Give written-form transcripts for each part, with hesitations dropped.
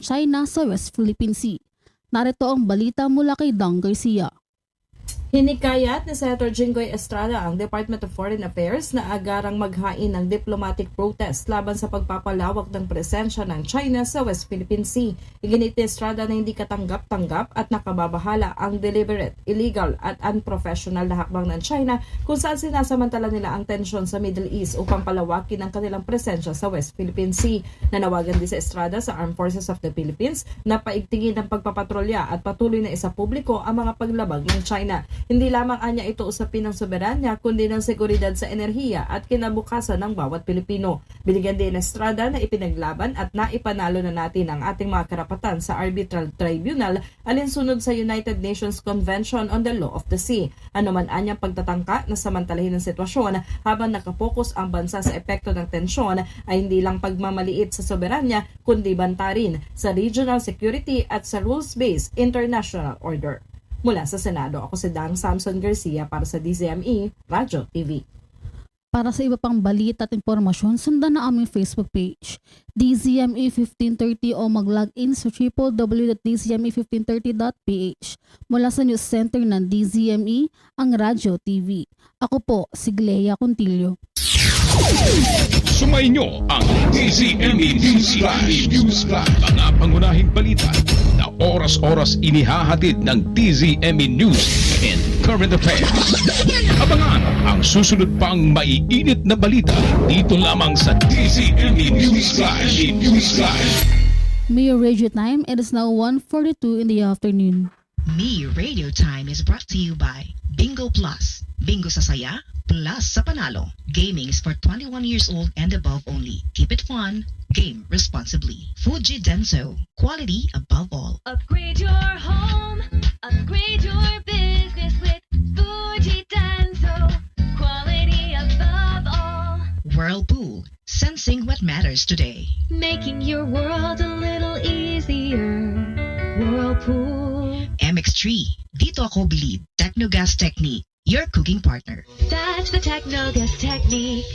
China sa West Philippine Sea. Narito ang balita mula kay Dang Garcia. Hinikayat ni Senator Jinggoy Estrada ang Department of Foreign Affairs na agarang maghain ng diplomatic protest laban sa pagpapalawak ng presensya ng China sa West Philippine Sea. Iginit ni Estrada na hindi katanggap-tanggap at nakababahala ang deliberate, illegal at unprofessional na hakbang ng China kung saan sinasamantala nila ang tensyon sa Middle East upang palawakin ang kanilang presensya sa West Philippine Sea. Nanawagan din si Estrada sa Armed Forces of the Philippines na paigtingin ang pagpapatrolya at patuloy na isa publiko ang mga paglabag ng China. Hindi lamang anya ito usapin ng soberanya kundi ng seguridad sa enerhiya at kinabukasan ng bawat Pilipino. Binigyan din ng Estrada na ipinaglaban at naipanalo na natin ang ating mga karapatan sa arbitral tribunal alinsunod sa United Nations Convention on the Law of the Sea. Ano man anyang pagtatangka na samantalahin ng sitwasyon habang nakapokus ang bansa sa epekto ng tensyon ay hindi lang pagmamaliit sa soberanya kundi banta rin sa regional security at sa rules-based international order. Mula sa Senado, ako si Dang Samson Garcia para sa DZME Radyo TV. Para sa iba pang balita at impormasyon, sundan na aming Facebook page, DZME 1530 o mag-login sa www.dzme1530.ph. Mula sa News Center ng DZME, ang Radyo TV. Ako po, si Glea Contillo. Sumainyo ang DZME Newsflash, mga pangunahing balita na oras-oras inihahatid ng DZME News and Current Affairs. Abangan ang susunod pang maiinit na balita dito lamang sa DZME Newsflash. Mayor Radio Time, it is now 1:42 in the afternoon. Me Radio Time is brought to you by Bingo Plus. Bingo sa saya, plus sa panalo. Gaming is for 21 years old and above only. Keep it fun. Game responsibly. Fuji Denso. Quality above all. Upgrade your home. Upgrade your business with Fuji Denso. Quality above all. Whirlpool. Sensing what matters today. Making your world a little easier. Whirlpool. MX3. Dito ako believe. Technogas Technique. Your cooking partner. That's the Technogas technique.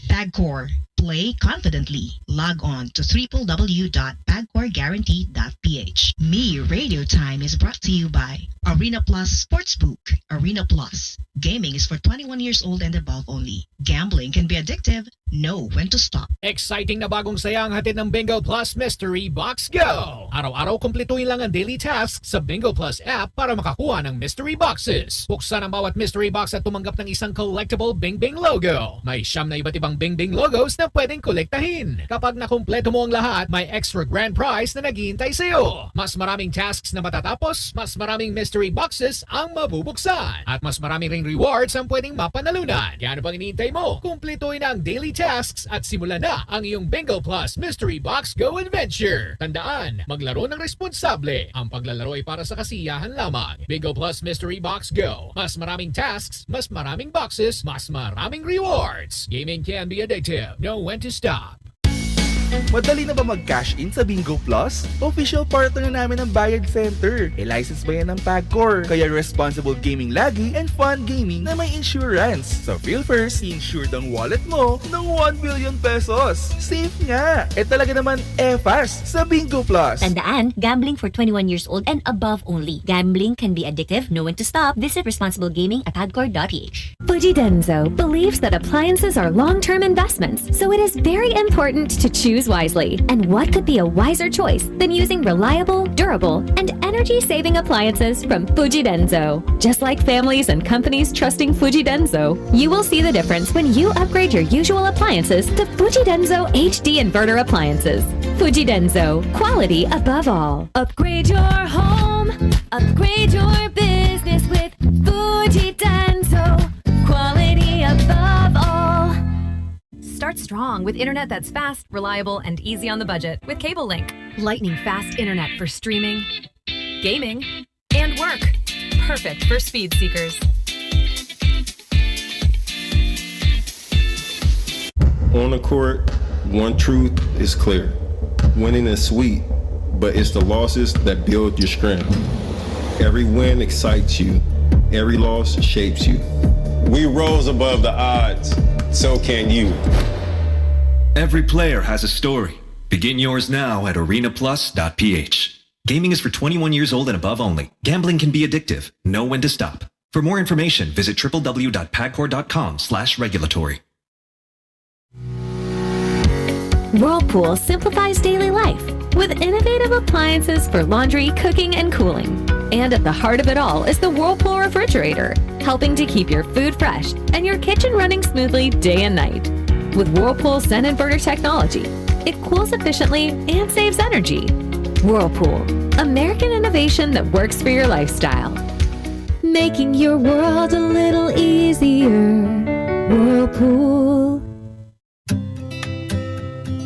Pagcor. Play confidently. Log on to www.pagcorguarantee.ph. Me Radio Time is brought to you by Arena Plus Sportsbook. Arena Plus. Gaming is for 21 years old and above only. Gambling can be addictive. Know when to stop. Exciting na bagong saya ang hatid ng Bingo Plus Mystery Box Go! Araw-araw kumpletuhin lang ang daily tasks sa Bingo Plus app para makakuha ng mystery boxes. Buksan ang bawat mystery box at tumanggap ng isang collectible Bing Bing logo. May siyam na iba't ibang Bing Bing logos na pwedeng kolektahin. Kapag nakumpleto mo ang lahat, may extra grand prize na naghihintay sa'yo. Mas maraming tasks na matatapos, mas maraming mystery boxes ang mabubuksan. At mas maraming ring rewards ang pwedeng mapanalunan. Kaya ano pang hinihintay mo? Kumpletuhin ang daily tasks at simulan na ang iyong Bingo Plus Mystery Box Go Adventure. Tandaan, maglaro ng responsable. Ang paglalaro ay para sa kasiyahan lamang. Bingo Plus Mystery Box Go. Mas maraming tasks, mas maraming boxes, mas maraming rewards. Gaming can be addictive. Know when to stop. Madali na ba mag-cash in sa Bingo Plus? Official partner na namin ng Bayad Center. E-license ba yan ng Pagcor? Kaya responsible gaming lagi and fun gaming na may insurance. So feel first, insured ang wallet mo ng 1 billion pesos. Safe nga! E talaga naman fast sa Bingo Plus. Tandaan, gambling for 21 years old and above only. Gambling can be addictive. Know when to stop. Visit responsible gaming at pagcor.ph. Fuji Denso believes that appliances are long-term investments, so it is very important to choose wisely. And what could be a wiser choice than using reliable, durable, and energy-saving appliances from Fuji Denso? Just like families and companies trusting Fuji Denso, you will see the difference when you upgrade your usual appliances to Fuji Denso HD inverter appliances. Fuji Denso, quality above all. Upgrade your home, upgrade your business with Fuji Denso, quality above all. Start strong with internet that's fast, reliable, and easy on the budget with Cable Link. Lightning fast internet for streaming, gaming, and work. Perfect for speed seekers. On the court, one truth is clear. Winning is sweet, but it's the losses that build your strength. Every win excites you. Every loss shapes you. We rose above the odds. So can you. Every player has a story. Begin yours now at arenaplus.ph. Gaming is for 21 years old and above only. Gambling can be addictive. Know when to stop. For more information, visit www.pagcor.com/regulatory. Whirlpool simplifies daily life with innovative appliances for laundry, cooking, and cooling. And at the heart of it all is the Whirlpool refrigerator, helping to keep your food fresh and your kitchen running smoothly day and night. With Whirlpool Zen Inverter technology, it cools efficiently and saves energy. Whirlpool, American innovation that works for your lifestyle. Making your world a little easier. Whirlpool.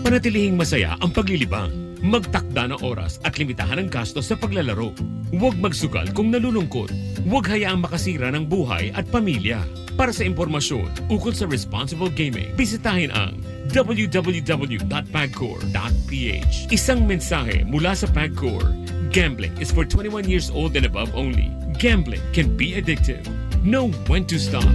Panatilihing masaya ang paglilibang. Magtakda ng oras at limitahan ang gastos sa paglalaro. Huwag magsugal kung nalulungkot. Huwag hayaang makasira ng buhay at pamilya. Para sa impormasyon ukol sa responsible gaming, bisitahin ang www.pagcor.ph. Isang mensahe mula sa Pagcor. Gambling is for 21 years old and above only. Gambling can be addictive. Know when to stop.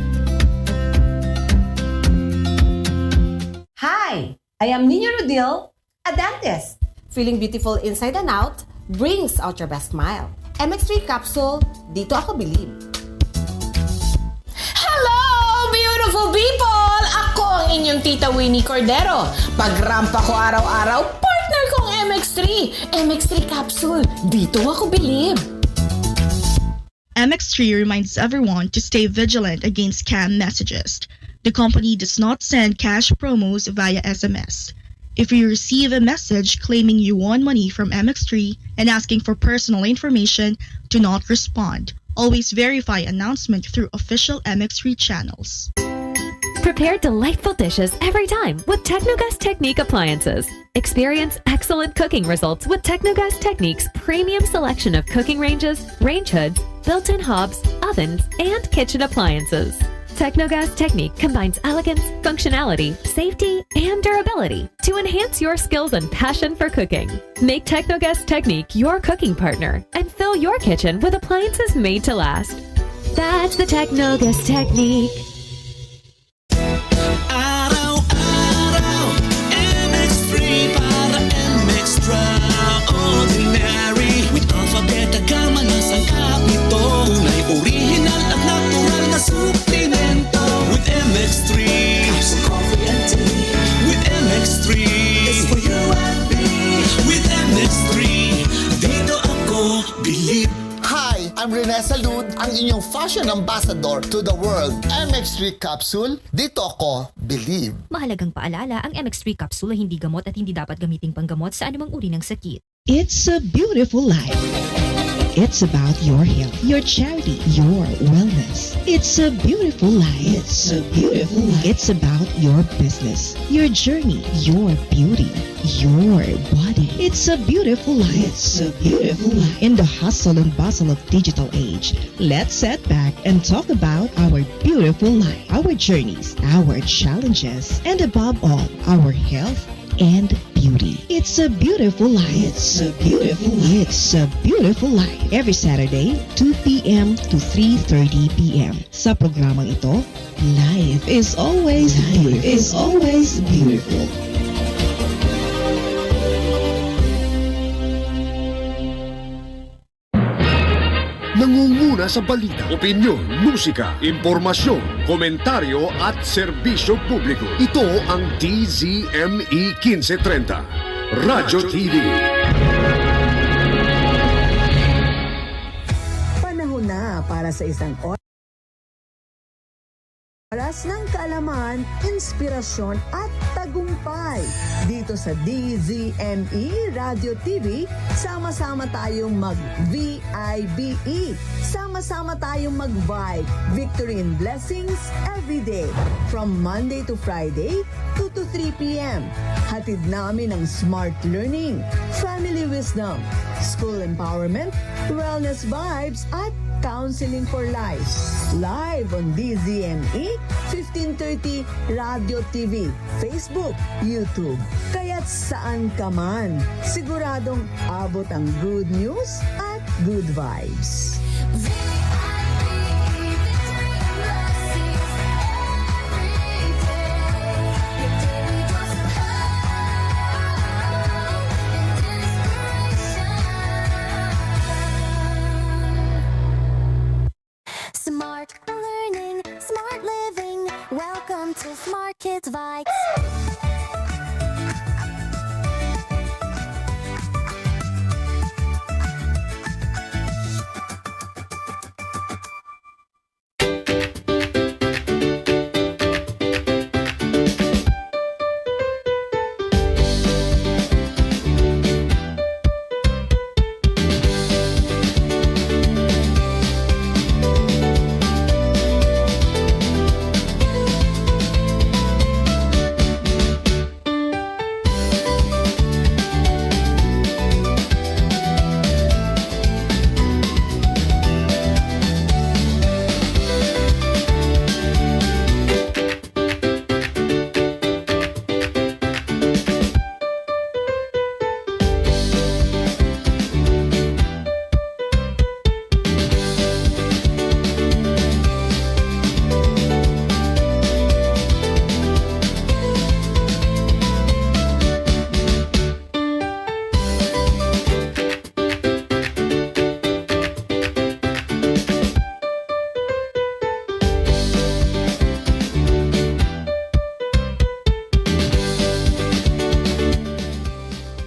Hi, I am Nina Rodil, a dentist. Feeling beautiful inside and out brings out your best smile. MX3 capsule, dito ako believe. Hello, beautiful people! Ako ang inyong tita Winnie Cordero. Pagrampa ko araw-araw, partner kong MX3. MX3 capsule, dito ako believe. MX3 reminds everyone to stay vigilant against scam messages. The company does not send cash promos via SMS. If you receive a message claiming you won money from MX3 and asking for personal information, do not respond. Always verify announcement through official MX3 channels. Prepare delightful dishes every time with Technogas Technique appliances. Experience excellent cooking results with Technogas Technique's premium selection of cooking ranges, range hoods, built-in hobs, ovens, and kitchen appliances. Technogas Technique combines elegance, functionality, safety, and durability to enhance your skills and passion for cooking. Make Technogas Technique your cooking partner and fill your kitchen with appliances made to last. That's the Technogas Technique. Araw-araw, MX3 para extraordinary. With alphabet gamma na sangkap nito. Tunay original at natural na suplemento. With MX3, capsule coffee and tea. With MX3, it's for you and me. With MX3, dito ako believe. Hi, I'm Rene Salud, ang inyong fashion ambassador to the world. MX3 capsule, dito ako believe. Mahalagang paalala, ang MX3 capsule ay hindi gamot at hindi dapat gamiting panggamot sa anumang uri ng sakit. It's a beautiful life. It's about your health, your charity, your wellness. It's a beautiful life. It's a beautiful life. It's about your business, your journey, your beauty, your body. It's a beautiful life. It's a beautiful life. In the hustle and bustle of digital age, let's set back and talk about our beautiful life, our journeys, our challenges, and above all, our health and beauty. It's a beautiful life. It's a beautiful life. It's a beautiful life. Every Saturday, 2 p.m. to 3:30 p.m. Sa programang ito, life is always beautiful. Is always beautiful. Nangunguna sa balita, opinyon, musika, impormasyon, komentaryo at serbisyo publiko. Ito ang DZME 1530, Radyo TV. Panahon na para sa isang oras ng kaalaman, inspirasyon at tagumpay. Dito sa DZME Radio TV, sama-sama tayong mag-VIBE. Sama-sama tayong mag-vibe. Victory and blessings every day. From Monday to Friday, 2 to 3 p.m. Hatid namin ang smart learning, family wisdom, school empowerment, wellness vibes, at counseling for life. Live on DZME 1530 Radio TV, Facebook, YouTube. Kaya't saan ka man, siguradong abot ang good news at good vibes. Smart learning, smart living. Welcome to Smart Kids Vikes.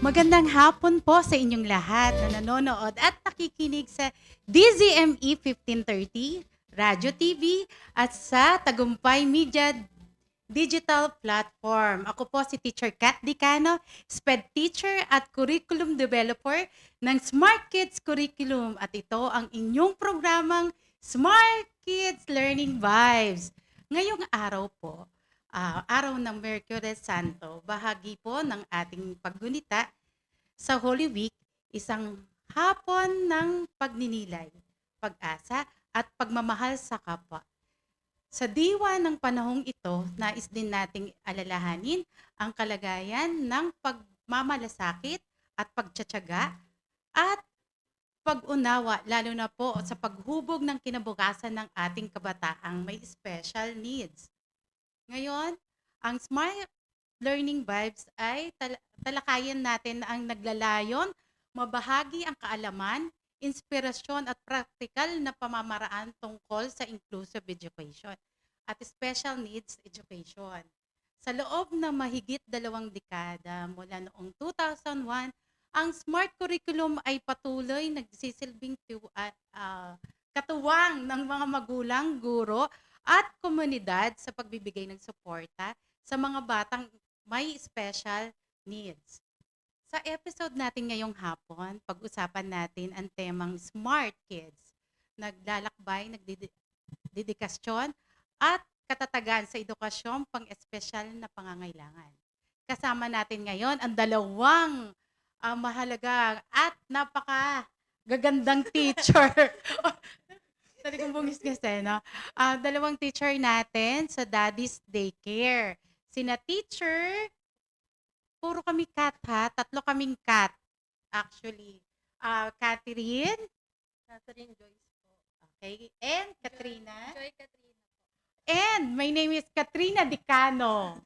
Magandang hapon po sa inyong lahat na nanonood at nakikinig sa DZME 1530, Radyo TV at sa Tagumpay Media Digital Platform. Ako po si Teacher Kat Dicano, SPED Teacher at Curriculum Developer ng Smart Kids Curriculum at ito ang inyong programang Smart Kids Learning Vibes. Ngayong araw po, araw ng Merkules Santo, bahagi po ng ating paggunita sa Holy Week, isang hapon ng pagninilay, pag-asa at pagmamahal sa kapwa. Sa diwa ng panahong ito, nais din nating alalahanin ang kalagayan ng pagmamalasakit at pagtsatsaga at pag-unawa, lalo na po sa paghubog ng kinabukasan ng ating kabataang may special needs. Ngayon, ang Smart Learning Vibes ay talakayan natin ang naglalayon, mabahagi ang kaalaman, inspirasyon at practical na pamamaraan tungkol sa inclusive education at special needs education. Sa loob ng mahigit 2 dekada mula noong 2001, ang Smart Curriculum ay patuloy nagsisilbing katuwang ng mga magulang, guro at komunidad sa pagbibigay ng suporta sa mga batang may special needs. Sa episode natin ngayong hapon, pag-usapan natin ang temang Smart Kids. Naglalakbay, nagdedikasyon at katatagan sa edukasyon pang-espesyal na pangangailangan. Kasama natin ngayon ang dalawang mahalaga at napaka-gagandang teacher. Sabi kong bungis no? Dalawang teacher natin sa Daddy's Daycare. Sina teacher, puro kami cat ha, 3 kaming cat actually. Catherine Joyce po. Okay, and Katrina. Joy Katrina po. And my name is Katrina Dicano.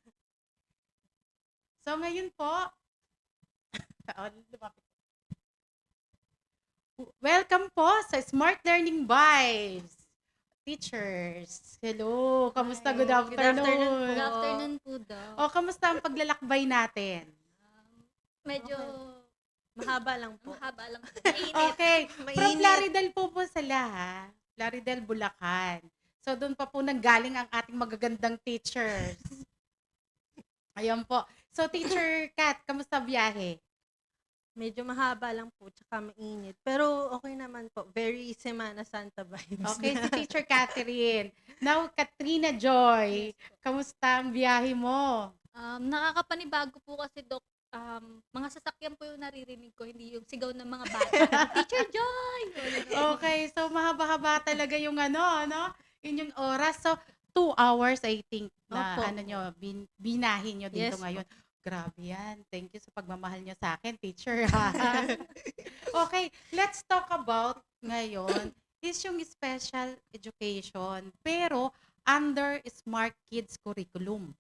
So ngayon po, welcome po sa Smart Learning Vibes. Teachers, hello. Kamusta? Good afternoon. Good afternoon po daw. Kamusta ang paglalakbay natin? Medyo mahaba lang po. Mahaba lang po. Okay. From Plaridel po sila ha. Plaridel, Bulacan. So doon pa po nanggaling ang ating magagandang teachers. Ayun po. So Teacher Kat, kamusta biyahe? Medyo mahaba lang po, tsaka mainit. Pero okay naman po. Very Semana Santa vibes. Okay, si Teacher Catherine. Now, Katrina Joy, kamusta ang biyahe mo? Nakakapanibago po kasi, Dok. Mga sasakyan po yung naririnig ko, hindi yung sigaw ng mga bata. Teacher Joy! Okay, so mahaba-haba talaga yung yun yung oras. So, 2 hours, I think, na Opo. binahin nyo dito Yes, ngayon. Grabe yan. Thank you sa pagmamahal nyo sa akin, teacher. Ha? Okay, let's talk about ngayon is yung special education, pero under Smart Kids Curriculum.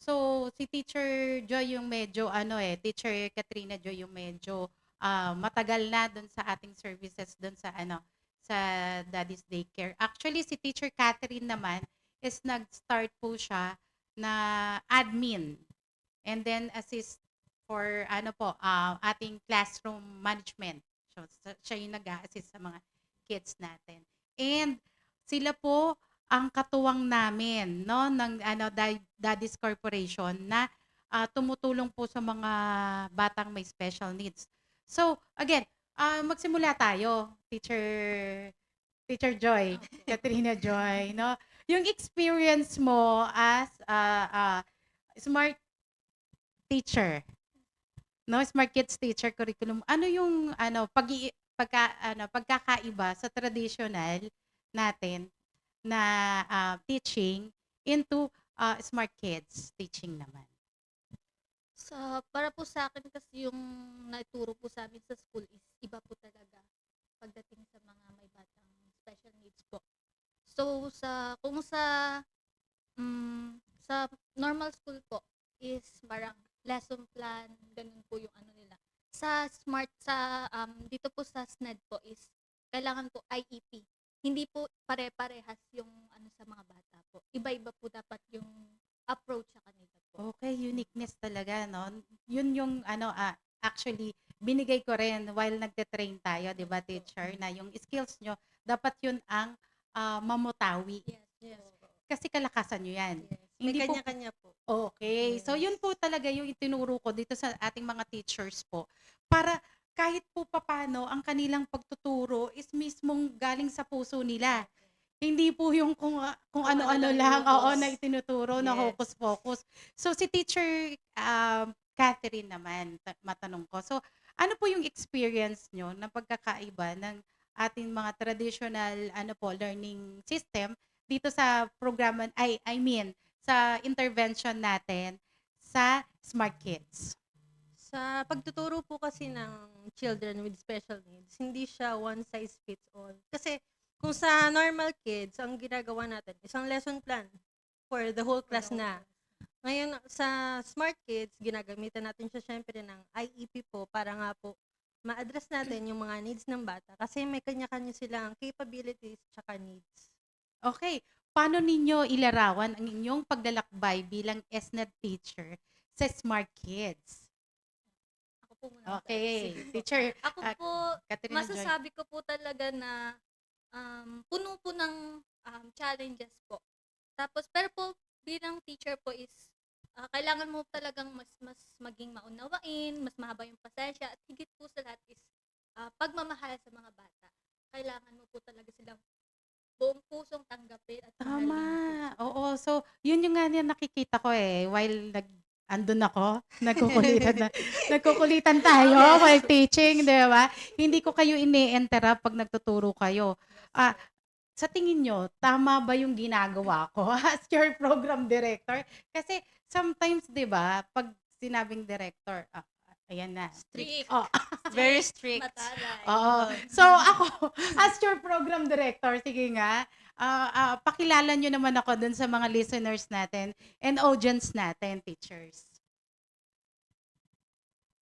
So, si Teacher Joy yung medyo, Teacher Katrina Joy yung medyo matagal na doon sa ating services doon sa sa Daddy's Daycare. Actually, si Teacher Catherine naman is nag-start po siya na admin and then assist for ating classroom management. So, siya yung nag-a-assist sa mga kids natin. And sila po ang katuwang namin no ng Daddy's Corporation na tumutulong po sa mga batang may special needs. So, again, magsimula tayo, Teacher Joy, Katrina Joy, no? Yung experience mo as smart teacher, no? Smart Kids teacher curriculum. Ano yung pagkakaiba sa traditional natin na teaching into Smart Kids teaching naman? Para po sa akin kasi yung naituro po sa amin sa school is iba po talaga pagdating sa mga may batang special needs po. So kung sa normal school po is parang lesson plan, ganun po yung ano nila. Dito po sa SNED po is kailangan po IEP. Hindi po pare-parehas yung sa mga bata po. Iba-iba po dapat yung approach sa kanila po. Okay, uniqueness talaga, no? Yun yung actually binigay ko rin while nagte-train tayo, 'di ba, teacher, na yung skills nyo dapat yun ang mamutawi. Yes. Kasi kalakasan nyo 'yan. May kanya-kanya po. Okay. So yun po talaga yung itinuro ko dito sa ating mga teachers po para kahit po papaano ang kanilang pagtuturo is mismong galing sa puso nila. Hindi po yung kung ano-ano lang na itinuturo na hocus-pocus. So si Teacher Catherine naman, matanong ko. So ano po yung experience nyo ng pagkakaiba ng ating mga traditional learning system dito sa programa, sa intervention natin sa Smart Kids? Sa pagtuturo po kasi ng children with special needs, hindi siya one size fits all. Kasi kung sa normal kids, ang ginagawa natin, isang lesson plan for the whole class na. Ngayon, sa Smart Kids, ginagamitan natin siya syempre ng IEP po para nga po ma-address natin yung mga needs ng bata kasi may kanya-kanya silang capabilities tsaka needs. Okay. Paano ninyo ilarawan ang inyong paglalakbay bilang SNED teacher sa Smart Kids? Ako po muna. Okay. Teacher, Ako po, Katrina Joy. masasabi ko po talaga na puno po ng challenges po. Tapos, pero po, bilang teacher po is, kailangan mo talagang mas maging maunawain, mas mahaba yung pasensya, at higit po sa lahat is, pagmamahal sa mga bata. Kailangan mo po talaga silang buong pusong tanggapin at Tama. mahalin. Oo. So, yun yung nga nakikita ko while andun ako, nagkukulitan tayo while teaching, di ba? Hindi ko kayo ini-interrupt pag nagtuturo kayo. Sa tingin nyo, tama ba yung ginagawa ko as your program director? Kasi sometimes, di ba, pag sinabing director, ayan na. Strict. Oh. Very strict. Matalay. Oo. So ako, as your program director, sige nga, pakilala nyo naman ako dun sa mga listeners natin and audience natin, teachers.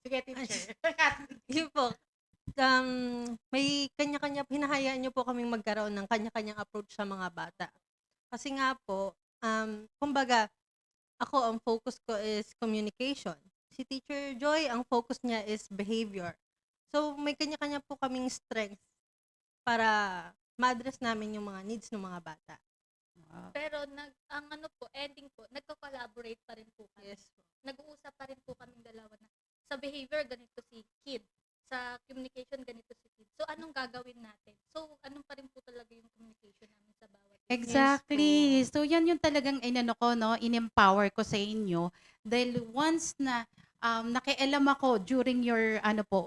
Sige, teacher. Yun po. May kanya-kanya, hinahayaan nyo po kaming magkaroon ng kanya-kanyang approach sa mga bata. Kasi nga po, kumbaga, ako, ang focus ko is communication. Si Teacher Joy, ang focus niya is behavior. So, may kanya-kanya po kaming strength para ma-address namin yung mga needs ng mga bata. Pero ang ending po, nagko-collaborate pa rin po kami. Yes. Nag-uusap pa rin po kaming dalawa na sa behavior ganito si kid, sa communication ganito si kid. So anong gagawin natin? So anong pa rin po talaga yung communication namin sa bawat Exactly. So yan yung talagang in-empower ko sa inyo dahil once na nakialam ako during your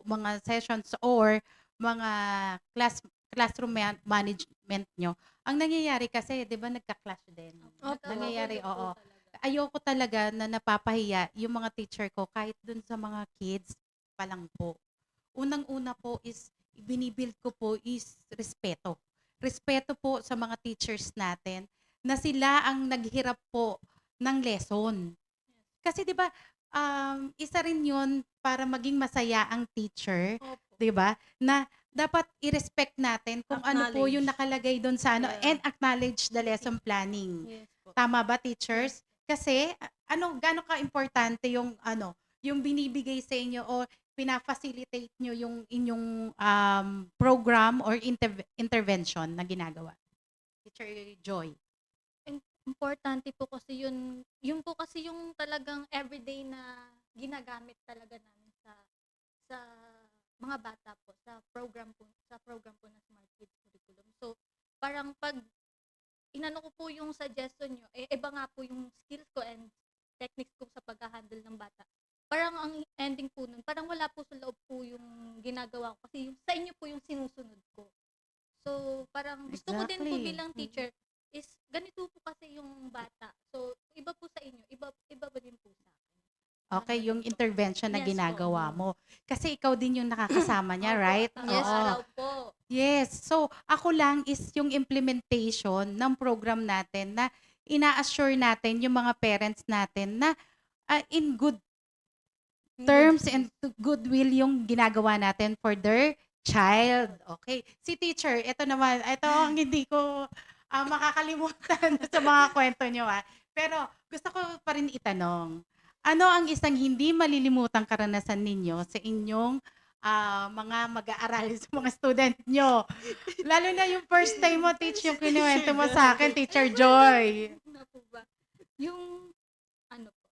mga sessions or mga classroom management nyo, ang nangyayari kasi, 'di ba, nagka-clash din. Nangyayari, oo. Ayoko talaga na napapahiya yung mga teacher ko kahit dun sa mga kids pa lang po. Unang-una po is binibuild ko po is respeto. Respeto po sa mga teachers natin na sila ang naghirap po ng lesson. Kasi 'di ba, isa rin 'yun para maging masaya ang teacher, 'di ba? Na dapat i-respect natin kung ano po yung Acknowledge. nakalagay doon sa ano, Yeah. and acknowledge the lesson planning. Yes po. Tama ba, teachers? Kasi gaano ka-importante yung yung binibigay sa inyo o pina-facilitate nyo yung inyong program or intervention na ginagawa. Teacher Joy. Importante po kasi yun po kasi yung talagang everyday na ginagamit talaga namin sa mga bata po sa program po ng Smart Kids Curriculum. So parang pag inano ko po yung suggestion nyo, iba nga po yung skills ko and techniques ko sa pag-handle ng bata. Parang ang ending po nun, parang wala po sa loob po yung ginagawa ko kasi sa inyo po yung sinusunod ko. So parang gusto ko din po Exactly. bilang teacher is ganito po kasi yung bata. So iba po sa inyo, iba ba din po sa akin. Okay, yung intervention na Yes po. ginagawa mo. Kasi ikaw din yung nakakasama niya, Opo, right? yes, Oo. araw po. Yes. So, ako lang is yung implementation ng program natin na ina-assure natin yung mga parents natin na in good terms and goodwill yung ginagawa natin for their child. Okay. Si teacher, ito ang hindi ko makakalimutan sa mga kwento nyo. Pero gusto ko pa rin itanong, ano ang isang hindi malilimutang karanasan ninyo sa inyong mga mag-aaral sa mga student nyo? Lalo na yung first time mo, teach, yung kinuwento mo sa akin, Teacher Joy. Ano po ba? Yung ano po?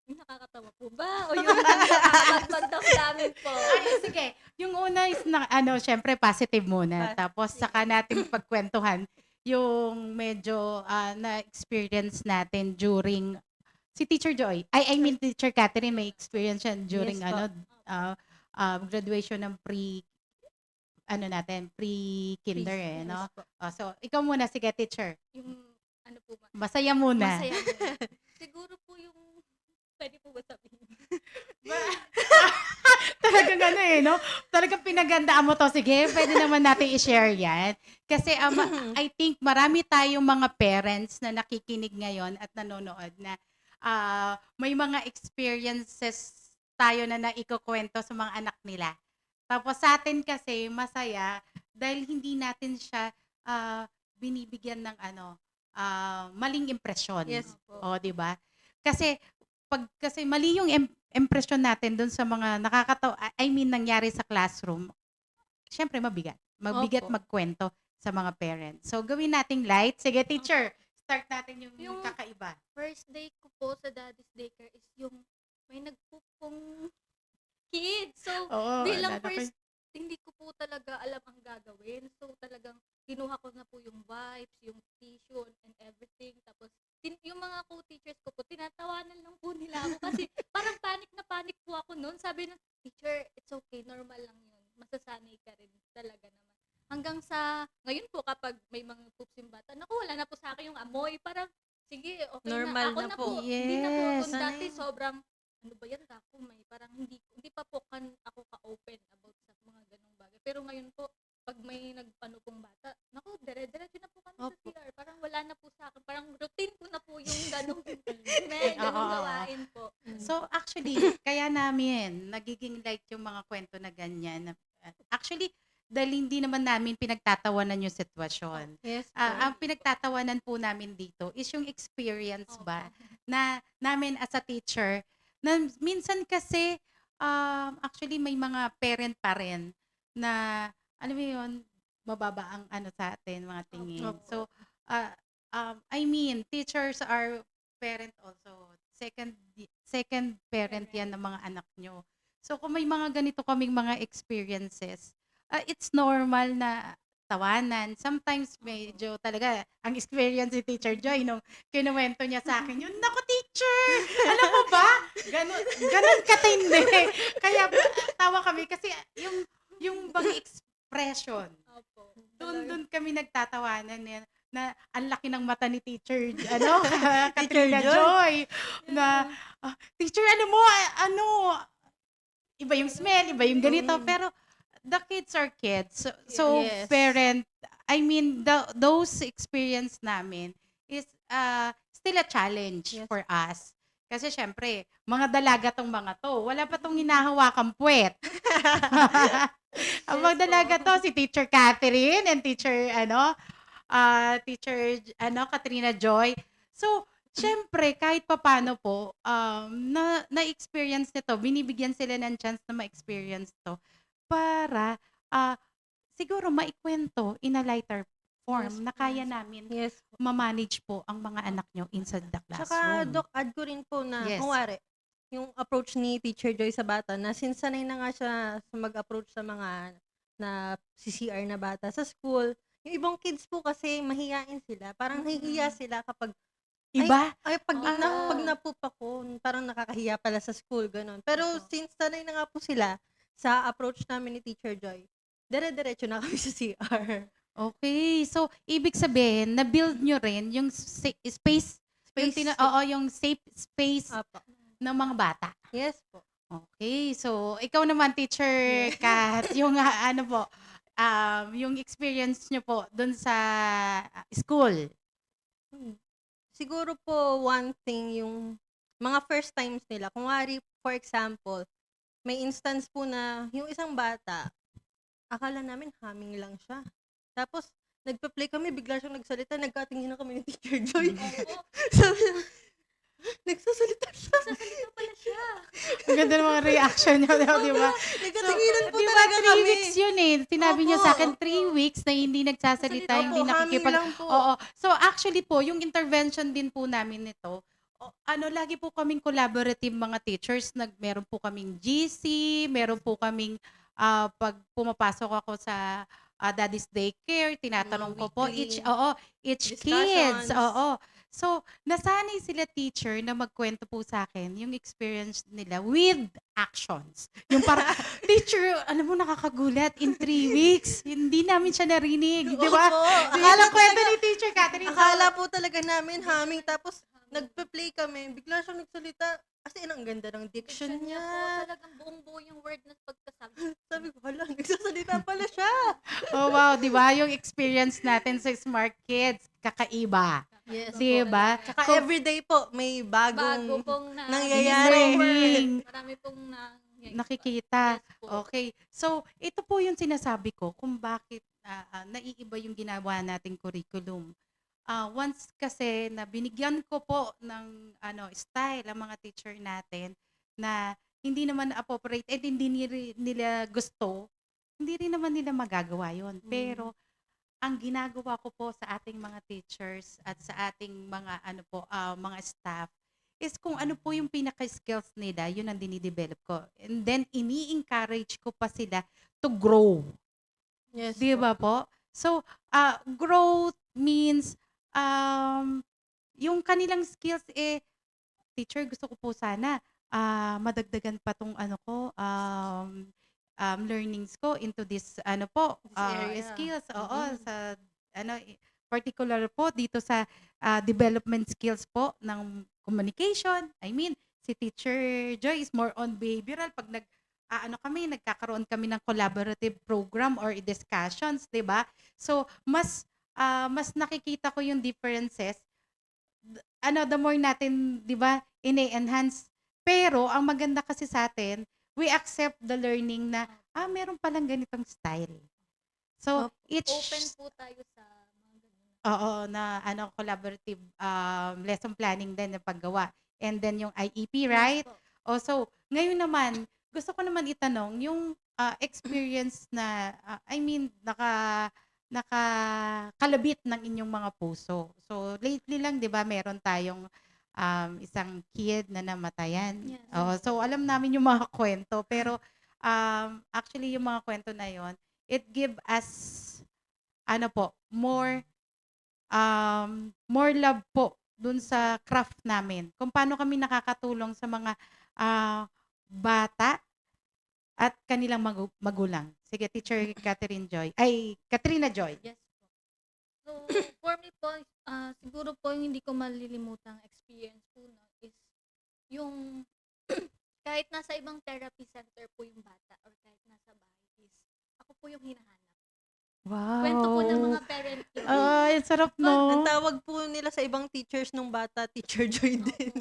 Yung nakakatawa po ba? O yung nakakapagdamdamin po? Ay, sige. Yung una is syempre positive muna. Tapos saka natin pagkwentuhan yung medyo na-experience natin during si Teacher Joy. I mean Teacher Catherine may experience yan during Yes po. graduation ng pre-kinder Yes no? po. So ikaw muna, sige teacher. Yung ano po ba? Masaya muna. Masaya muna. Siguro po yung pwede po ba sabihin? Talagang no? Talagang pinagandaan mo to. Sige, pwede naman natin i-share yan. Kasi I think marami tayong mga parents na nakikinig ngayon at nanonood na may mga experiences tayo na naikukwento sa mga anak nila. Tapos sa atin kasi masaya dahil hindi natin siya binibigyan ng maling impresyon. Yes po. O, di ba? Kasi kasi mali yung impression natin doon sa mga nangyari sa classroom. Syempre mabigat. Mabigat Opo. magkwento sa mga parents. So gawin nating light. Sige, teacher. Start natin yung Yung kakaiba. First day ko po sa Daddy's Daycare is yung may nagpupong kids. So, Oo, bilang alala ko first, hindi ko po talaga alam ang gagawin. So, talagang kinuha ko na po yung wipes, yung tissue, and everything. Tapos, yung mga co-teachers ko po, tinatawanan lang po nila ako kasi parang panic na panic po ako noon. Sabi ng teacher, it's okay, normal lang yun. Masasanay ka rin talaga naman. Hanggang sa, ngayon po kapag may mga poops yung bata, naku, wala na po sa akin yung amoy. Parang, sige, okay Normal na. Ako na na po. po. Hindi na po. Yes. Kung dati Sanay. sobrang, ano ba yan, ako may, parang hindi pa po ako ka-open about sa mga ganong bagay. Pero ngayon po, pag may nagpano pong bata, naku, dire-diretso na po kami sa Opo. CR. Parang wala na po sa akin. Parang routine ko na po yung ganong smell, ganong Oo. gawain po. So actually, kaya namin nagiging light yung mga kwento na ganyan. Actually, dahil hindi naman namin pinagtatawanan yung sitwasyon. Yes po. Ang pinagtatawanan po namin dito is yung experience ba na namin as a teacher na minsan kasi actually may mga parent pa rin na alam mo yun, mababa ang sa atin, mga tingin. Opo. So, I mean, teachers are parent also. Second parent yan ng mga anak nyo. So, kung may mga ganito kaming mga experiences, it's normal na tawanan. Sometimes medyo talaga, ang experience ni Teacher Joy nung kinuwento niya sa akin, yun, naku teacher, alam mo ba? Ganun katindi. Kaya tawa kami kasi yung bang expression, Opo. doon kami nagtatawanan na ang laki ng mata ni Teacher, Katrina Joy. Joy, na, teacher, iba yung smell, iba yung ganito, pero the kids are kids. So Yes. parent, I mean, those experience namin is still a challenge for us. Kasi syempre, mga dalaga tong mga to. Wala pa tong hinahawakan puwet. Ang mga dalaga to, si Teacher Catherine and Teacher Katrina Joy. So, syempre, kahit papano po, na-experience nito, binibigyan sila ng chance na ma-experience to para siguro maikwento in a lighter form na kaya namin ma-manage po ang mga anak nyo inside the Tsaka, classroom. Doc, add ko rin po na, Yes. kunwari, yung approach ni Teacher Joy sa bata, na since sanay na nga siya sa mag-approach sa mga na CCR na bata sa school, yung ibang kids po kasi mahiyain sila. Parang nahihiya sila kapag, Iba? pag napoop ako, parang nakakahiya pala sa school, ganun. Pero since sanay na nga po sila sa approach namin ni Teacher Joy, dire-diretso na kami sa CR. Okay. So, ibig sabihin, na-build nyo rin yung space, yung safe space ng mga bata. Yes po. Okay. So, ikaw naman, Teacher Kat, yung yung experience nyo po dun sa school. Siguro po, one thing, yung mga first times nila. Kung for example, may instance po na yung isang bata, akala namin humming lang siya. Tapos, nagpa-play kami, bigla siyang nagsalita, nagkatingin na kami ni Teacher Joy. Sabi na, nagsasalita siya. Nagsasalita pala siya. Ang ganda ng mga reaction niyo, di ba? Nagkatinginan po Di ba, talaga 3 kami. weeks yun eh. Sinabi niyo sa akin, 3 weeks na hindi nagsasalita, Opo, hindi humming lang po. Oo. So, actually po, yung intervention din po namin nito, lagi po kaming collaborative mga teachers. Meron po kaming GC, meron po kaming pag pumapasok ako sa Daddy's Daycare, tinatanong ko po each kids. discussions. So, nasanay sila teacher na magkwento po sa akin yung experience nila with actions. Yung parang, teacher, alam mo, nakakagulat, in 3 weeks, hindi namin siya narinig. Di ba? Opo. Akala kwento ni Teacher Catherine. Akala po talaga namin humming, tapos nagpa-play kami, bigla siyang nagsalita. Kasi ang ganda ng diction niya. Talagang buong-buo yung word na pagkasabi. Sabi ko, hala, nagsasalita pala siya. Oh, wow, di ba? Yung experience natin sa Smart Kids, kakaiba. Yes. Di ba? Tsaka everyday po, may Bago bagong pong nangyayari. Marami pong Nakikita. Okay. So, ito po yung sinasabi ko kung bakit naiiba yung ginawa nating curriculum. Once kasi na binigyan ko po ng style ang mga teacher natin na hindi naman appropriate at hindi nila gusto, hindi rin naman nila magagawa yon. Pero ang ginagawa ko po sa ating mga teachers at sa ating mga mga staff is kung ano po yung pinaka-skills nila, yun ang dinidevelop ko. And then ini-encourage ko pa sila to grow. Yes. Di ba po? So, growth means yung kanilang skills teacher, gusto ko po sana madagdagan pa tong learnings ko into this area. skills. Oo, sa particular po dito sa development skills po ng communication. I mean, si Teacher Joy is more on behavioral. Pag nagkakaroon kami ng collaborative program or discussions, 'di ba? So, mas nakikita ko yung differences. The more natin, 'di ba, ine-enhance. Pero ang maganda kasi sa atin, we accept the learning na meron palang ganitong style. So, open po tayo sa collaborative lesson planning din na paggawa. And then yung IEP, right? So, ngayon naman, gusto ko naman itanong yung experience na nakakalabit ng inyong mga puso. So, lately lang, 'di ba, meron tayong isang kid na namatayan. Yes. So, alam namin yung mga kwento, pero actually yung mga kwento na yon, it give us more love po dun sa craft namin. Kung paano kami nakakatulong sa mga bata at kanilang magulang. Sige, Teacher Katrina Joy. Yes po. So, for me po, siguro po yung hindi ko malilimutang experience po is yung kahit nasa ibang therapy center po yung bata or kahit nasa bahay is ako po yung hinahanap. Wow. Kwento po ng mga parent ko. Ay, sarap, no? Ang tawag po nila sa ibang teachers nung bata, Teacher Joy din.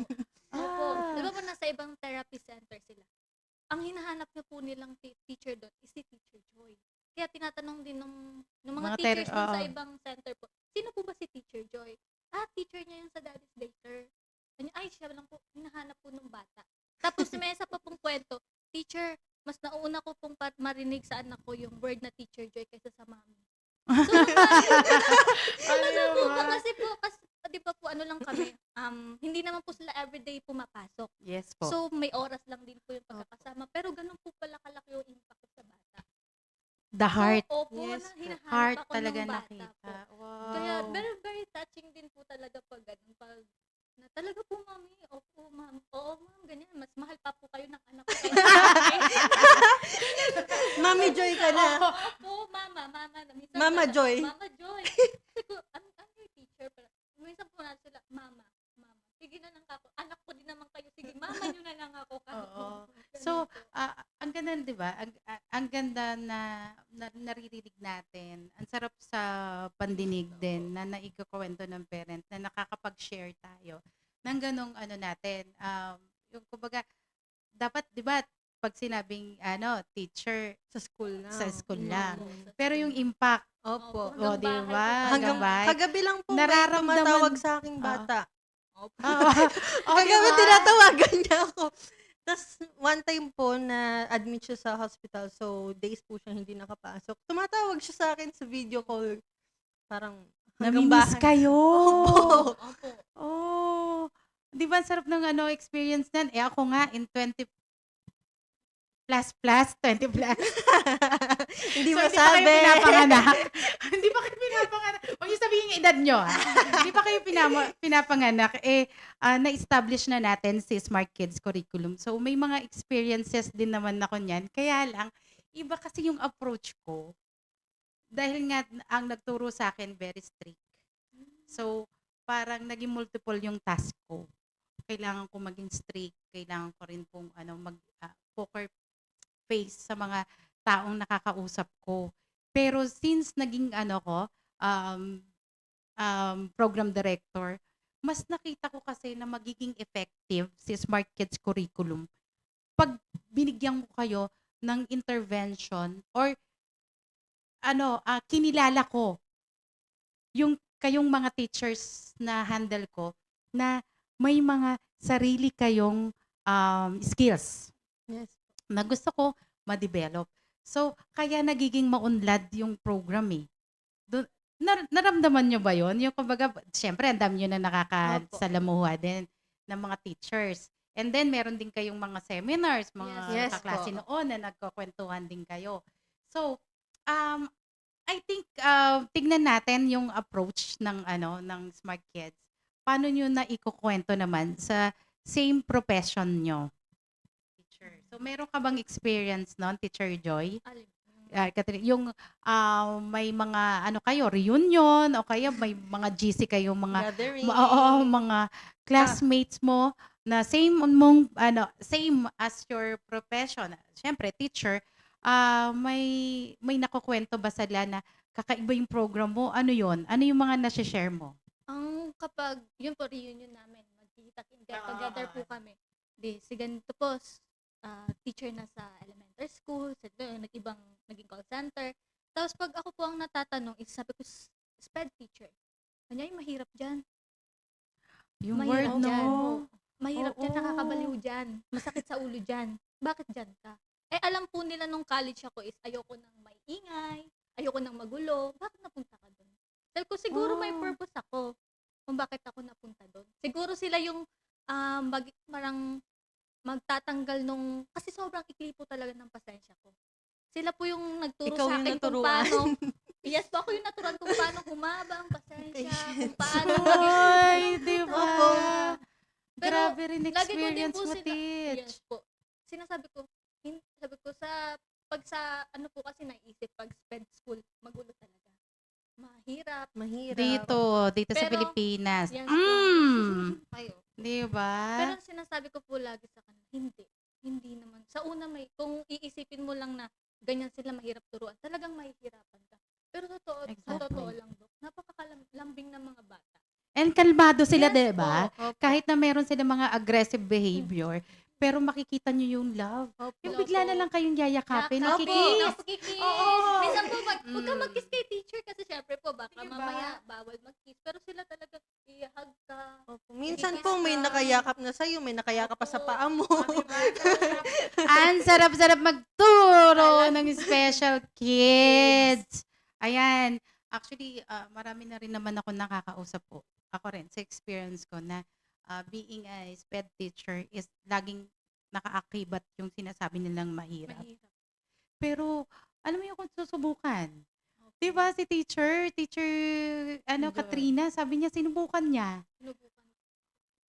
Opo. Di ba po nasa ibang therapy center sila? ang hinahanap niyo po nilang teacher doon is si Teacher Joy. Kaya tinatanong din ng mga teachers doon sa ibang center po, sino po ba si Teacher Joy? Teacher niya yung sa Daddy's Daycare. Ay, siya lang po, hinahanap po ng bata. Tapos may isa pa pong kwento, teacher, mas nauna ko pong marinig sa anak ko yung word na Teacher Joy kaysa sa mami. Kasi di ba po ano lang kami, hindi naman po sila everyday pumapasok. Yes po. So may oras lang din po yung pagkakasama. Pero ganun po pala kalaki yung impact sa bata. The heart. So, opo, Yes, na hinahanap heart ako talaga ng bata nakita. po. Wow. Kaya very, very touching din po talaga pag ganun. Pag na talaga po, mami, opo, ma'am, oo, ma'am, ganyan. Mas mahal pa po kayo ng anak ko. Mami Joy ka na. Opo, mama. Minsan Mama po, Joy. Mama Joy. Kasi ko, ano yung teacher pala? Minsan po na sila, mama. Sige na lang ako. Anak ko din naman kayo. Sige, mama nyo na lang ako. Oo. So, ang ganda, di ba? Ang ganda na naririnig natin. Ang sarap sa pandinig din na naikukwento ng parent na nakakapag-share tayo ng ganong ano natin. Yung kumbaga, dapat, di ba, pag sinabing teacher sa school lang. Sa school lang. Pero yung impact, Opo. o, di ba? Hanggang bahay. kagabi lang po may Nararamdaman- tumatawag sa aking bata. Kagabi tinatawagan niya ako. Tapos, one time po na admit siya sa hospital. So, days po siya hindi nakapasok. Tumatawag siya sa akin sa video call. Parang, hanggang Namimiss bahay. kayo. Opo. Oh. Di ba, ang sarap ng experience nan? Ako nga, in 20 20 plus. Hindi so, masabi. Hindi pa kayo pinapanganak. Hindi pa kayo pinapanganak. Huwag niyo sabihin yung edad nyo, ha? Hindi pa kayo pinapanganak. Na-establish na natin si Smart Kids Curriculum. So, may mga experiences din naman ako niyan. Kaya lang, iba kasi yung approach ko. Dahil nga, ang nagturo sa akin, very strict. So, parang naging multiple yung task ko. Kailangan ko maging strict. Kailangan ko rin pong poker face sa mga taong nakakausap ko. Pero since naging program director, mas nakita ko kasi na magiging effective si Smart Kids Curriculum pag binigyan ko kayo ng intervention or kinilala ko yung kayong mga teachers na handle ko na may mga sarili kayong skills. Yes. Na gusto ko ma-develop. So, kaya nagiging maunlad yung program eh. Naramdaman nyo ba yun? Yung kumbaga, syempre, ang dami nyo na nakakasalamuha din ng mga teachers. And then, meron din kayong mga seminars, mga kaklase noon na nagkukwentuhan din kayo. So, I think, tignan natin yung approach ng Smart Kids. Paano nyo na ikukwento naman sa same profession nyo? So, meron ka bang experience noon, Teacher Joy? Catherine, yung may mga kayo, reunion o kaya may mga GC kayo, mga mga classmates mo na same as your profession. Siyempre, teacher, may nakukwento ba sila na kakaiba yung program mo? Ano yun? Ano yung mga nasi-share mo? Kapag, yun po, reunion namin, mag-together po kami. Si ganito po, teacher na sa elementary school, naging call center. Tapos pag ako po ang natatanong, sabi ko, SPED teacher. Kanya, mahirap dyan. Yung mahirap word, dyan. no? Mahirap dyan, nakakabaliw dyan. Masakit sa ulo dyan. Bakit dyan ka? Alam po nila nung college ako ayoko nang may ingay, ayoko nang magulo. Bakit napunta ka doon? Sabi ko, siguro may purpose ako kung bakit ako napunta doon. Siguro sila yung parang magtatanggal kasi sobrang ikli po talaga ng pasensya ko. Sila po yung nagturo sa akin kung paano, yes po, ako yung naturuan kung paano humaba ang pasensya, kung paano Ay, di ba? Pero, grabe rin lagi ko din experience po mo, Teach. Yes po. Sabi ko, pag sa, po kasi naisip, pag SPED school, magulo talaga. Mahirap. Dito sa Pero, Pilipinas. yes, kayo. Di ba? Pero sinasabi ko po lagi sa kanila, hindi naman. Sa una kung iisipin mo lang na ganyan sila mahirap turuan, talagang mahihirapan ka. Pero sa totoo lang, Dok, napakalambing ng mga bata. And kalmado sila, di ba? po. Kahit na meron sila mga aggressive behavior, pero makikita nyo yung love. Yung bigla na lang kayong yayakapin, Opo, nakikiss. nakikiss. Oo. Minsan po, huwag ka mag-kiss kay teacher kasi syempre po, baka mamaya bawal mag-kiss. Pero sila talaga, i-hug ka. Minsan po may nakayakap na sa'yo, may nakayakap pa sa paa mo. Ang sarap-sarap magturo ng special kids. Ayan. Actually, marami na rin naman ako nakakausap po. Ako rin, sa experience ko na being a SPED teacher is laging nakaakibat yung sinasabi nilang mahirap. Pero, alam mo yung kung susubukan. Diba si teacher, Katrina, sabi niya, sinubukan niya.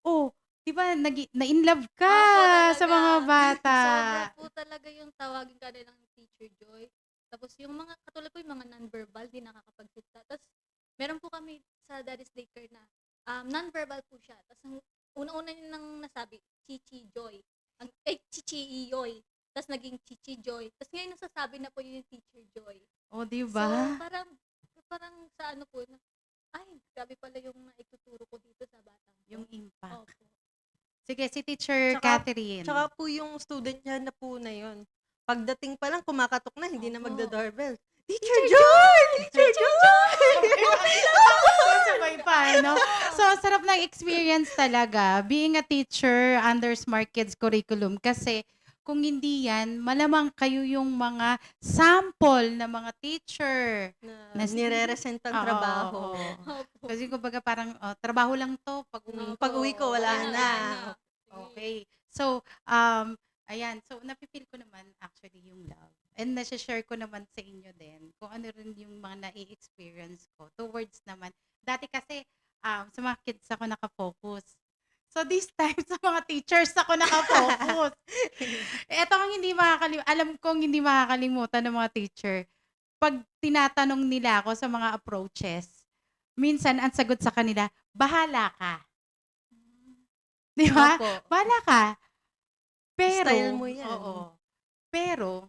Oh, diba, na-inlove ka sa mga bata. Sobra po talaga yung tawagin ka nilang Teacher Joy. Tapos yung mga, katulad po yung mga non-verbal, di nakakapagsalita. Tapos meron po kami sa Daddy's Daycare na non-verbal po siya. Tapos ang una-una niya nang nasabi, Chichi Joy. Chichi Iyoy. Tapos naging Chichi Joy. Tapos ngayon nasasabi na po yun yung Teacher Joy. Oh, diba? So parang sa ano po, ay, grabe pala yung naituturo ko dito sa batang. Yung impact. Opo. Sige, si Teacher Catherine. Tsaka po yung student niya na po na yun. Pagdating pa lang, kumakatok na, hindi na magda-doorbell. Teacher Joy! Teacher Joy! Sabay pa, no? So, sarap ng experience talaga being a teacher under Smart Kids curriculum kasi kung hindi yan, malamang kayo yung mga sample na mga teacher na nire-resent ang trabaho. Kasi kumbaga parang trabaho lang to, pag-uwi ko wala na. Okay. So, ayan. So, napipil ko naman actually yung love. And nasi-share ko naman sa inyo din kung ano rin yung mga na-experience ko towards naman. Dati kasi sa mga kids ako nakafocus. So this time sa mga teachers ako nakafocus. Ito ang alam kong hindi makakalimutan ng mga teacher. Pag tinatanong nila ako sa mga approaches, minsan ang sagot sa kanila, bahala ka. Di ba? Bahala ka. Pero, style mo yan. Oo. Pero,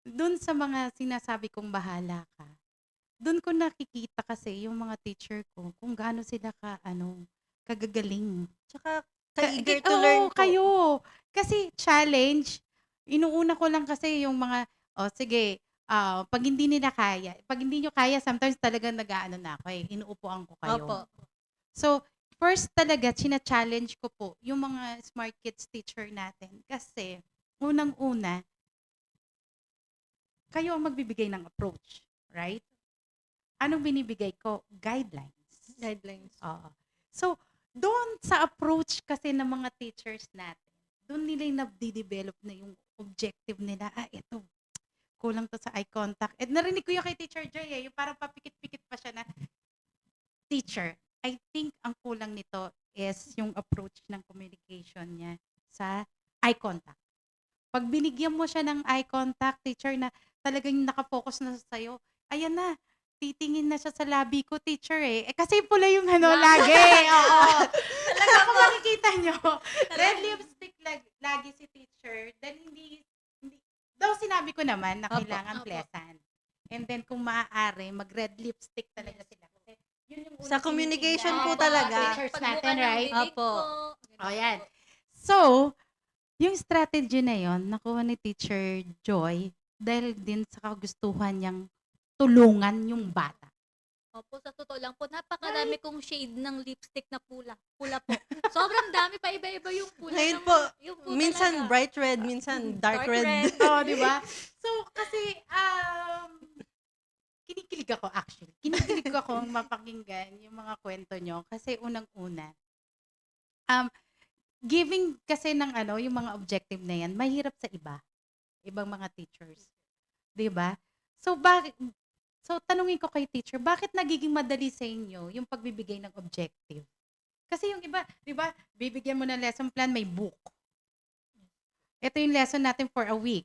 dun sa mga sinasabi kong bahala ka, dun ko nakikita kasi yung mga teacher ko kung gaano sila kagagaling. Tsaka ka-eager to learn po. Kayo. Kasi challenge, inuuna ko lang kasi yung mga, sige, pag hindi nila kaya, pag hindi nyo kaya, sometimes talagang nag-aano na ako inuupuan ko kayo. Opo. So, first talaga, china-challenge ko po yung mga Smart Kids teacher natin. Kasi, unang-una, kayo ang magbibigay ng approach, right? Anong binibigay ko? Guidelines. Oo. So, doon sa approach kasi ng mga teachers natin, doon nila yung nabdi-develop na yung objective nila. Ito, kulang to sa eye contact. At narinig ko yung kay Teacher Joy, yung parang papikit-pikit pa siya na, teacher, I think ang kulang nito is yung approach ng communication niya sa eye contact. Pag binigyan mo siya ng eye contact, teacher, na talagang nakafocus na sa'yo, ayan na, titingin na siya sa labi ko, teacher kasi pula yung lagi. Oo. Talaga kung makikita nyo, red lipstick lagi si teacher. Then hindi, daw sinabi ko naman na kailangan pleasant. And then kung maaari, mag-red lipstick talaga sila. Kasi yun yung sa communication po talaga. Teachers natin, right? Opo. O yan. So, yung strategy na yon nakuha ni Teacher Joy dahil din sa kagustuhan niyang tulungan yung bata. Opo, sa totoo lang po, napakarami kong shade ng lipstick na pula. Pula po. Sobrang dami pa, iba-iba yung pula. Ngayon ng, po, yung po minsan talaga. bright red, minsan dark red. Oo, di ba? So, kasi, kinikilig ako actually. Kinikilig ako mapakinggan yung mga kwento nyo. Kasi unang-una, giving kasi ng yung mga objective na yan, mahirap sa ibang mga teachers. Di ba? So, tanungin ko kay teacher, bakit nagiging madali sa inyo yung pagbibigay ng objective? Kasi yung iba, di ba, bibigyan mo ng lesson plan, may book. Ito yung lesson natin for a week.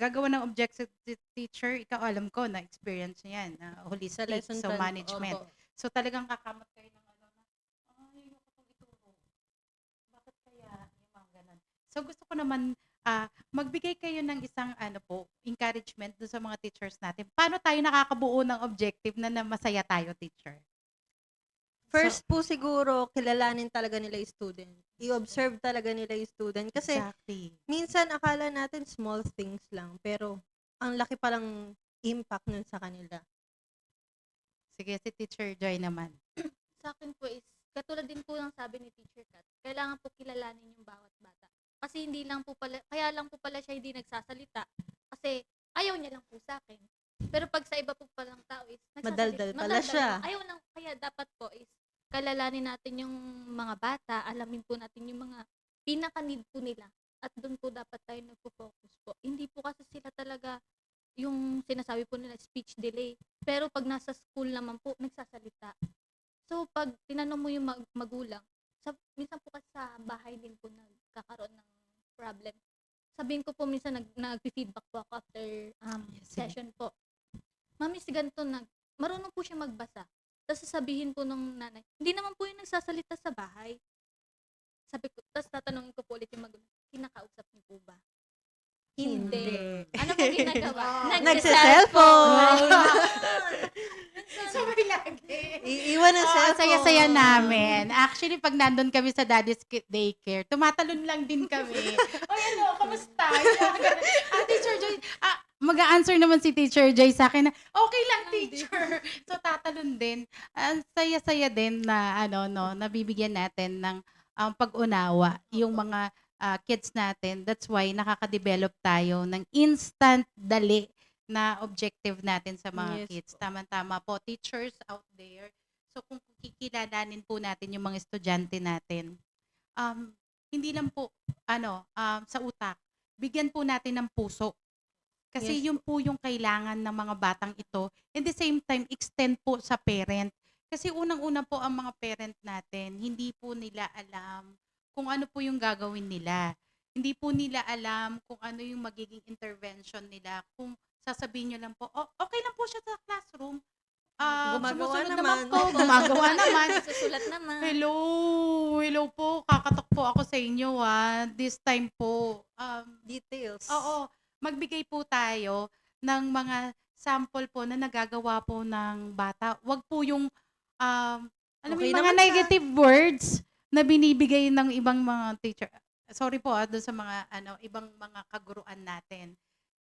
Gagawa ng objective teacher, ikaw alam ko na experience niya yan, holistic, lesson so plan, management. opo. So talagang kakamot kayo ng bakit kaya yung mga ganun. So gusto ko naman magbigay kayo ng isang encouragement doon sa mga teachers natin. Paano tayo nakakabuo ng objective na masaya tayo, teacher? First po siguro, kilalanin talaga nila yung student. I-observe talaga nila yung student. Kasi Exactly. minsan akala natin small things lang, pero ang laki palang impact nun sa kanila. Sige, si Teacher Joy naman. Sa akin po is, katulad din po ng sabi ni Teacher Kat, kailangan po kilalanin yung bawat bata. Kasi hindi lang po pala, kaya lang po pala siya hindi nagsasalita. Kasi ayaw niya lang po sa akin. Pero pag sa iba po palang tao is, Madaldal pala siya. Ayaw lang, kaya dapat po is, kalalanin natin yung mga bata, alamin po natin yung mga pinaka-need po nila. At doon po dapat tayo nagpo-focus po. Hindi po kasi sila talaga yung sinasabi po nila speech delay. Pero pag nasa school naman po, nagsasalita. So pag tinanong mo yung magulang, minsan po kasi sa bahay din po nagkakaroon ng problem. Sabihin ko po minsan nag-feedback po ako after session po. Mami, si ganito marunong po siya magbasa. Tapos sasabihin po ng nanay, hindi naman po yung nagsasalita sa bahay. Sabi ko, tapos tatanungin ko po ulit yung magulang, kinakausap niyo po ba? Hindi. Ano po ginagawa? Nagsa-cellphone. Sabi lagi. Iiwan ang cellphone. Saya-saya namin. Actually, pag nandun kami sa Daddy's Daycare, tumatalon lang din kami. O yan o, kamusta? Teacher Joy, mag-a-answer naman si Teacher Joy sa akin na, okay lang, teacher. So, tatalon din. Ang saya-saya din na, nabibigyan natin ng pag-unawa yung mga kids natin. That's why nakaka-develop tayo ng instant dali na objective natin sa mga kids. Tama-tama po, teachers out there. So kung kikilalanin po natin yung mga estudyante natin, hindi lang po sa utak, bigyan po natin ng puso. Kasi yun po yung kailangan ng mga batang ito. At the same time, extend po sa parent. Kasi unang-una po ang mga parent natin, hindi po nila alam kung ano po yung gagawin nila. Hindi po nila alam kung ano yung magiging intervention nila. Kung sasabihin nyo lang po, okay lang po siya sa classroom. Gumagawa Sumusunod naman. po, gumagawa naman. Susulat naman. Hello po, kakatok po ako sa inyo This time po, details. Oo, magbigay po tayo ng mga sample po na nagagawa po ng bata. Wag po yung, alam mo Okay yung mga naman negative words na binibigay ng ibang mga teacher. Sorry po doon sa mga ibang mga kaguruan natin.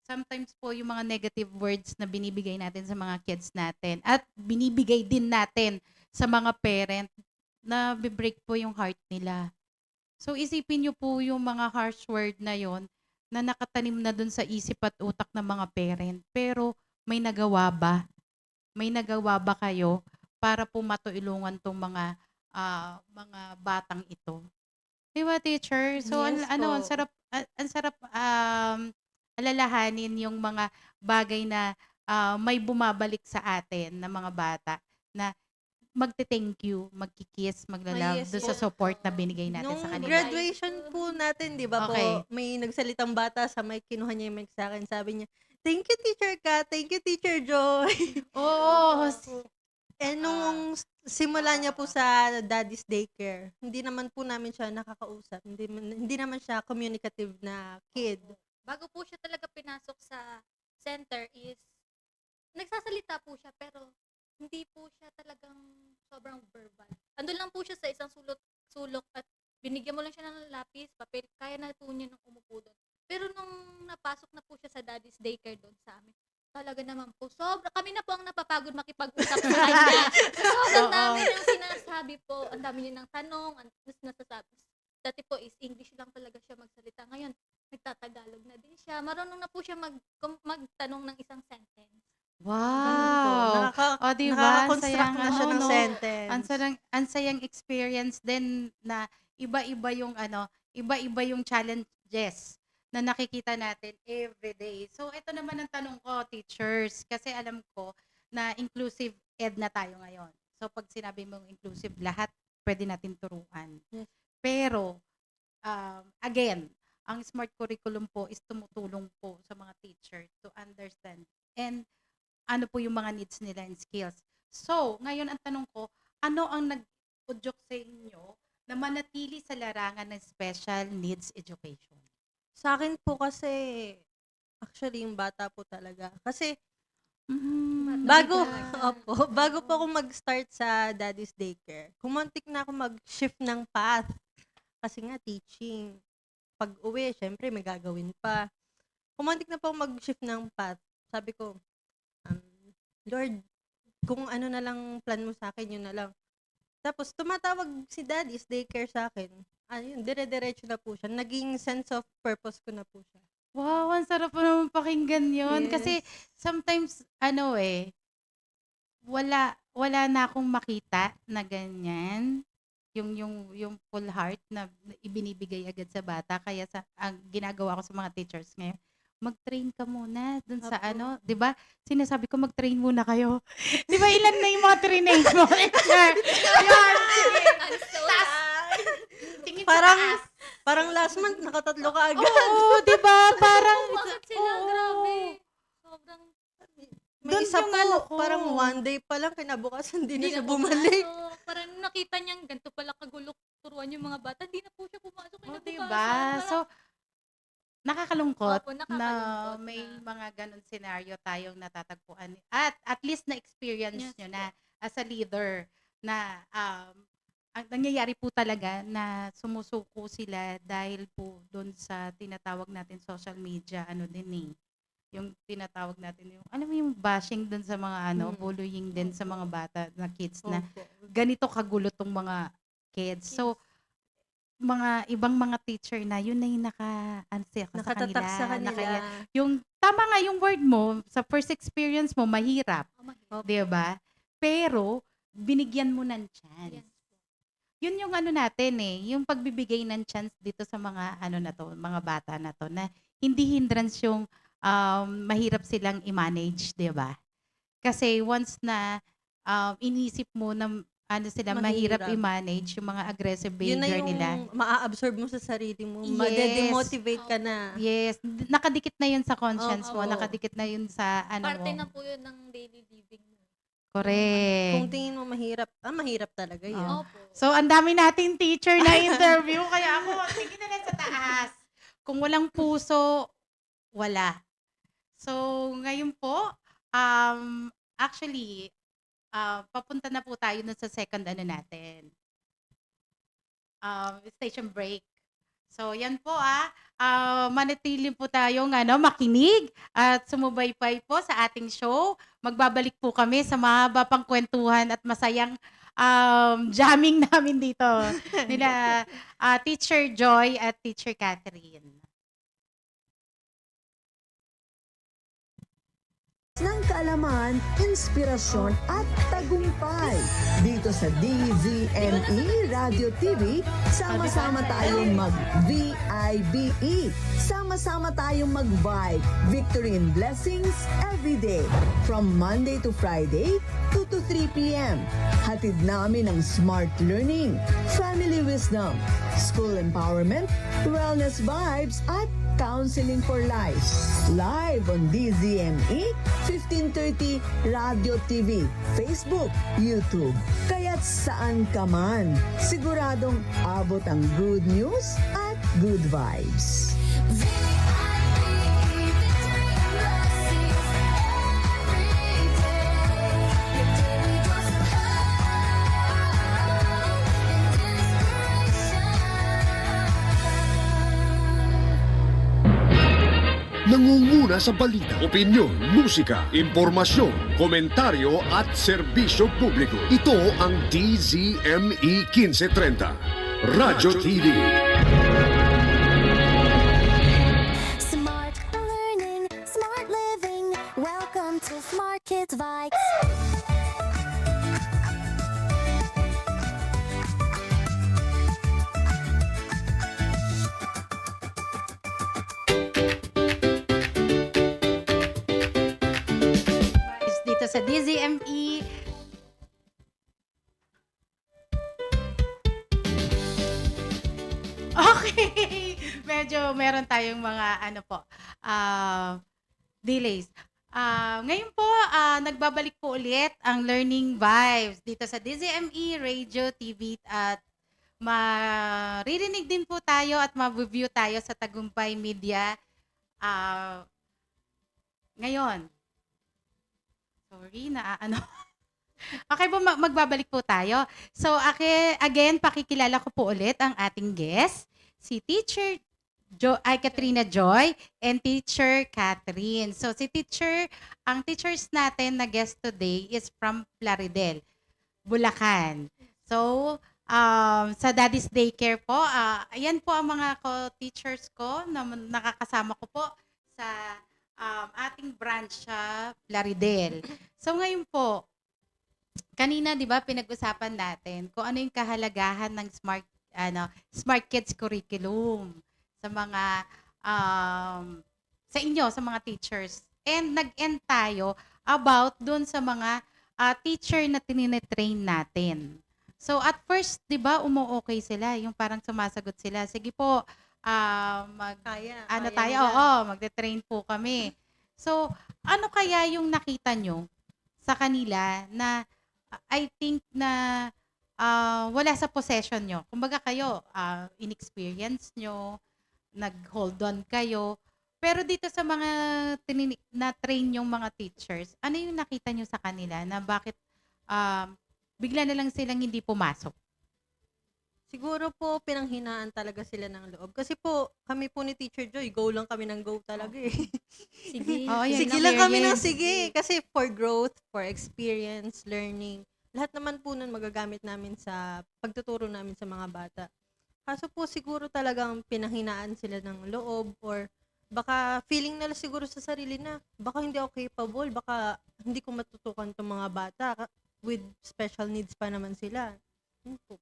Sometimes po yung mga negative words na binibigay natin sa mga kids natin at binibigay din natin sa mga parent na bibreak po yung heart nila. So isipin niyo po yung mga harsh word na yon na nakatanim na doon sa isip at utak ng mga parent. Pero may nagawa ba? May nagawa ba kayo para po matulungan tong mga batang ito? Di ba, teacher? So, Yes po. ang sarap alalahanin yung mga bagay na may bumabalik sa atin na mga bata na magte-thank you, magkikiss, maglalove doon sa support na binigay natin Nung sa kanila. graduation po natin, di ba Okay. po, may nagsalitang bata sa mic, kinuha niya yung mic sa akin. Sabi niya, thank you, Teacher Kat. Thank you, Teacher Joy. Oo. Nung simula niya po sa Daddy's Daycare, hindi naman po namin siya nakakausap. Hindi naman siya communicative na kid. Bago po siya talaga pinasok sa center is, nagsasalita po siya pero hindi po siya talagang sobrang verbal. Andun lang po siya sa isang sulok at binigyan mo lang siya ng lapis, papel, kaya na po niya nung umupo doon. Pero nung napasok na po siya sa Daddy's Daycare doon sa amin, talaga naman po, kami na po ang napapagod makipag-usap sa kanya. Sobrang dami niyang sinasabi po, ang dami niya ng tanong, nasasabi. Dati po is English lang talaga siya magsalita. Ngayon, nagtatagalog na din siya. Marunong na po siya magtanong ng isang sentence. Wow. Diba? Nakaka-construct na siya ng sentence. Ang sayang experience din na iba-iba yung challenges na nakikita natin every day. So, ito naman ang tanong ko, teachers, kasi alam ko na inclusive ed na tayo ngayon. So, pag sinabi mong inclusive, lahat pwede natin turuan. Yes. Pero, again, ang smart curriculum po is tumutulong po sa mga teacher to understand and ano po yung mga needs nila and skills. So, ngayon ang tanong ko, ano ang nag-udyok sa inyo na manatili sa larangan ng special needs education? Sa akin po kasi, actually, yung bata po talaga. Kasi, Bago, bago po ako mag-start sa Daddy's Daycare, kumontik na ako mag-shift ng path. Kasi nga, teaching. Pag uwi, syempre, may gagawin pa. Kumontik na po ako mag-shift ng path. Sabi ko, Lord, kung ano na lang plan mo sa akin, yun na lang. Tapos, tumatawag si Daddy's Daycare sa akin. Ayun, dire-diretso na po siya. Naging sense of purpose ko na po siya. Wow, ang sarap po naman pakinggan yun. Yes. Kasi sometimes, wala na akong makita na ganyan. Yung full heart na ibinibigay agad sa bata. Kaya ang ginagawa ko sa mga teachers ngayon, mag-train ka muna dun sa di ba? Sinasabi ko mag-train muna kayo. Di ba ilan na yung mga trainings mo? Yan, tingin sa taas. Parang last month, nakatatlo ka agad. Oo, di ba? Parang, Bakit sila? Grabe. Sobrang May isa po, parang one day pa lang, kinabukasan, hindi na siya bumalik. Parang nakita niyang ganito pala kagulo turuan yung mga bata, hindi na po siya pumasok. Diba? So, nakakalungkot, Opo, na nakakalungkot may mga ganun scenario tayong natatagpuan. At least na-experience nyo na as a leader na ang nangyayari po talaga na sumusuko sila dahil po doon sa tinatawag natin social media, yung tinatawag natin yung, alam mo yung bashing dun sa mga bullying din sa mga bata na kids na ganito kagulo tong mga kids. So, mga ibang mga teacher na yun na yung Nakatatak sa kanila. Yung tama nga yung word mo, sa first experience mo, mahirap. Di ba? Pero, binigyan mo ng chance. Yun yung natin yung pagbibigay ng chance dito sa mga mga bata na to, na hindi hindrance yung mahirap silang i-manage, di ba? Kasi once na inisip mo na sila mahirap i-manage yung mga aggressive behavior nila. Yun na yung maa-absorb mo sa sarili mo. Mademotivate ka na. Yes. Nakadikit na yun sa conscience mo. Nakadikit na yun sa parte na po yun ng daily living. Correct. Kung tingin mo mahirap, mahirap talaga yun. So, ang dami nating teacher na interview. Kaya ako, tingin na lang sa taas. Kung walang puso, wala. So, ngayon po, actually, papunta na po tayo sa second natin. Station break. So, yan po manatili po tayong makinig at sumubaybay po sa ating show. Magbabalik po kami sa mahaba pang kwentuhan at masayang jamming namin dito nila Teacher Joy at Teacher Catherine. Ng kaalaman, inspirasyon at tagumpay. Dito sa DZME Radio TV, sama-sama tayong mag-VIBE. Sama-sama tayong mag-vibe. Victory and blessings every day. From Monday to Friday, 2 to 3 p.m. Hatid namin ang smart learning, family wisdom, school empowerment, wellness vibes, at Counseling for Life. Live on DZME, 1530 Radio TV, Facebook, YouTube. Kaya't saan ka man, siguradong abot ang good news at good vibes. Nangunguna sa balita, opinyon, musika, impormasyon, komentaryo at serbisyo publiko. Ito ang DZME 1530, Radyo TV. Smart learning, smart living. Welcome to Smart Kids Vibes. Dito sa DZME. Okay. Medyo meron tayong mga delays. Ngayon po, nagbabalik po ulit ang Learning Vibes dito sa DZME Radio TV at maririnig din po tayo at ma-review tayo sa Tagumpay Media ngayon. Sorry, ano. Okay po, magbabalik po tayo. So, again, pakikilala ko po ulit ang ating guest, si Teacher Katrina Joy and Teacher Catherine. So, ang teachers natin na guest today is from Plaridel, Bulacan. So, sa Daddy's Daycare po, ayan po ang mga teachers ko na nakakasama ko po sa ating branch sa Plaridel. So, ngayon po, kanina 'di ba pinag-usapan natin kung ano yung kahalagahan ng Smart Kids curriculum sa mga sa inyo, sa mga teachers. And nag-end tayo about doon sa mga teacher na tinitrain natin. So at first, 'di ba, umu-okay sila, yung parang sumasagot sila. Sige po, kaya tayo, nila. magte-train po kami. So, ano kaya yung nakita nyo sa kanila na I think na wala sa possession nyo? Kumbaga kayo, inexperience nyo, nag-hold on kayo. Pero dito sa mga na-train yung mga teachers, ano yung nakita nyo sa kanila na bakit bigla na lang silang hindi pumasok? Siguro po, pinanghinaan talaga sila ng loob. Kasi po, kami po ni Teacher Joy, go lang kami ng go talaga eh. Sige. Sige lang kami ng sige. Kasi for growth, for experience, learning, lahat naman po nun magagamit namin sa pagtuturo namin sa mga bata. Kaso po siguro talagang pinanghinaan sila ng loob or baka feeling nila siguro sa sarili na baka hindi ako capable, baka hindi ko matutukan itong mga bata with special needs pa naman sila. Yun po.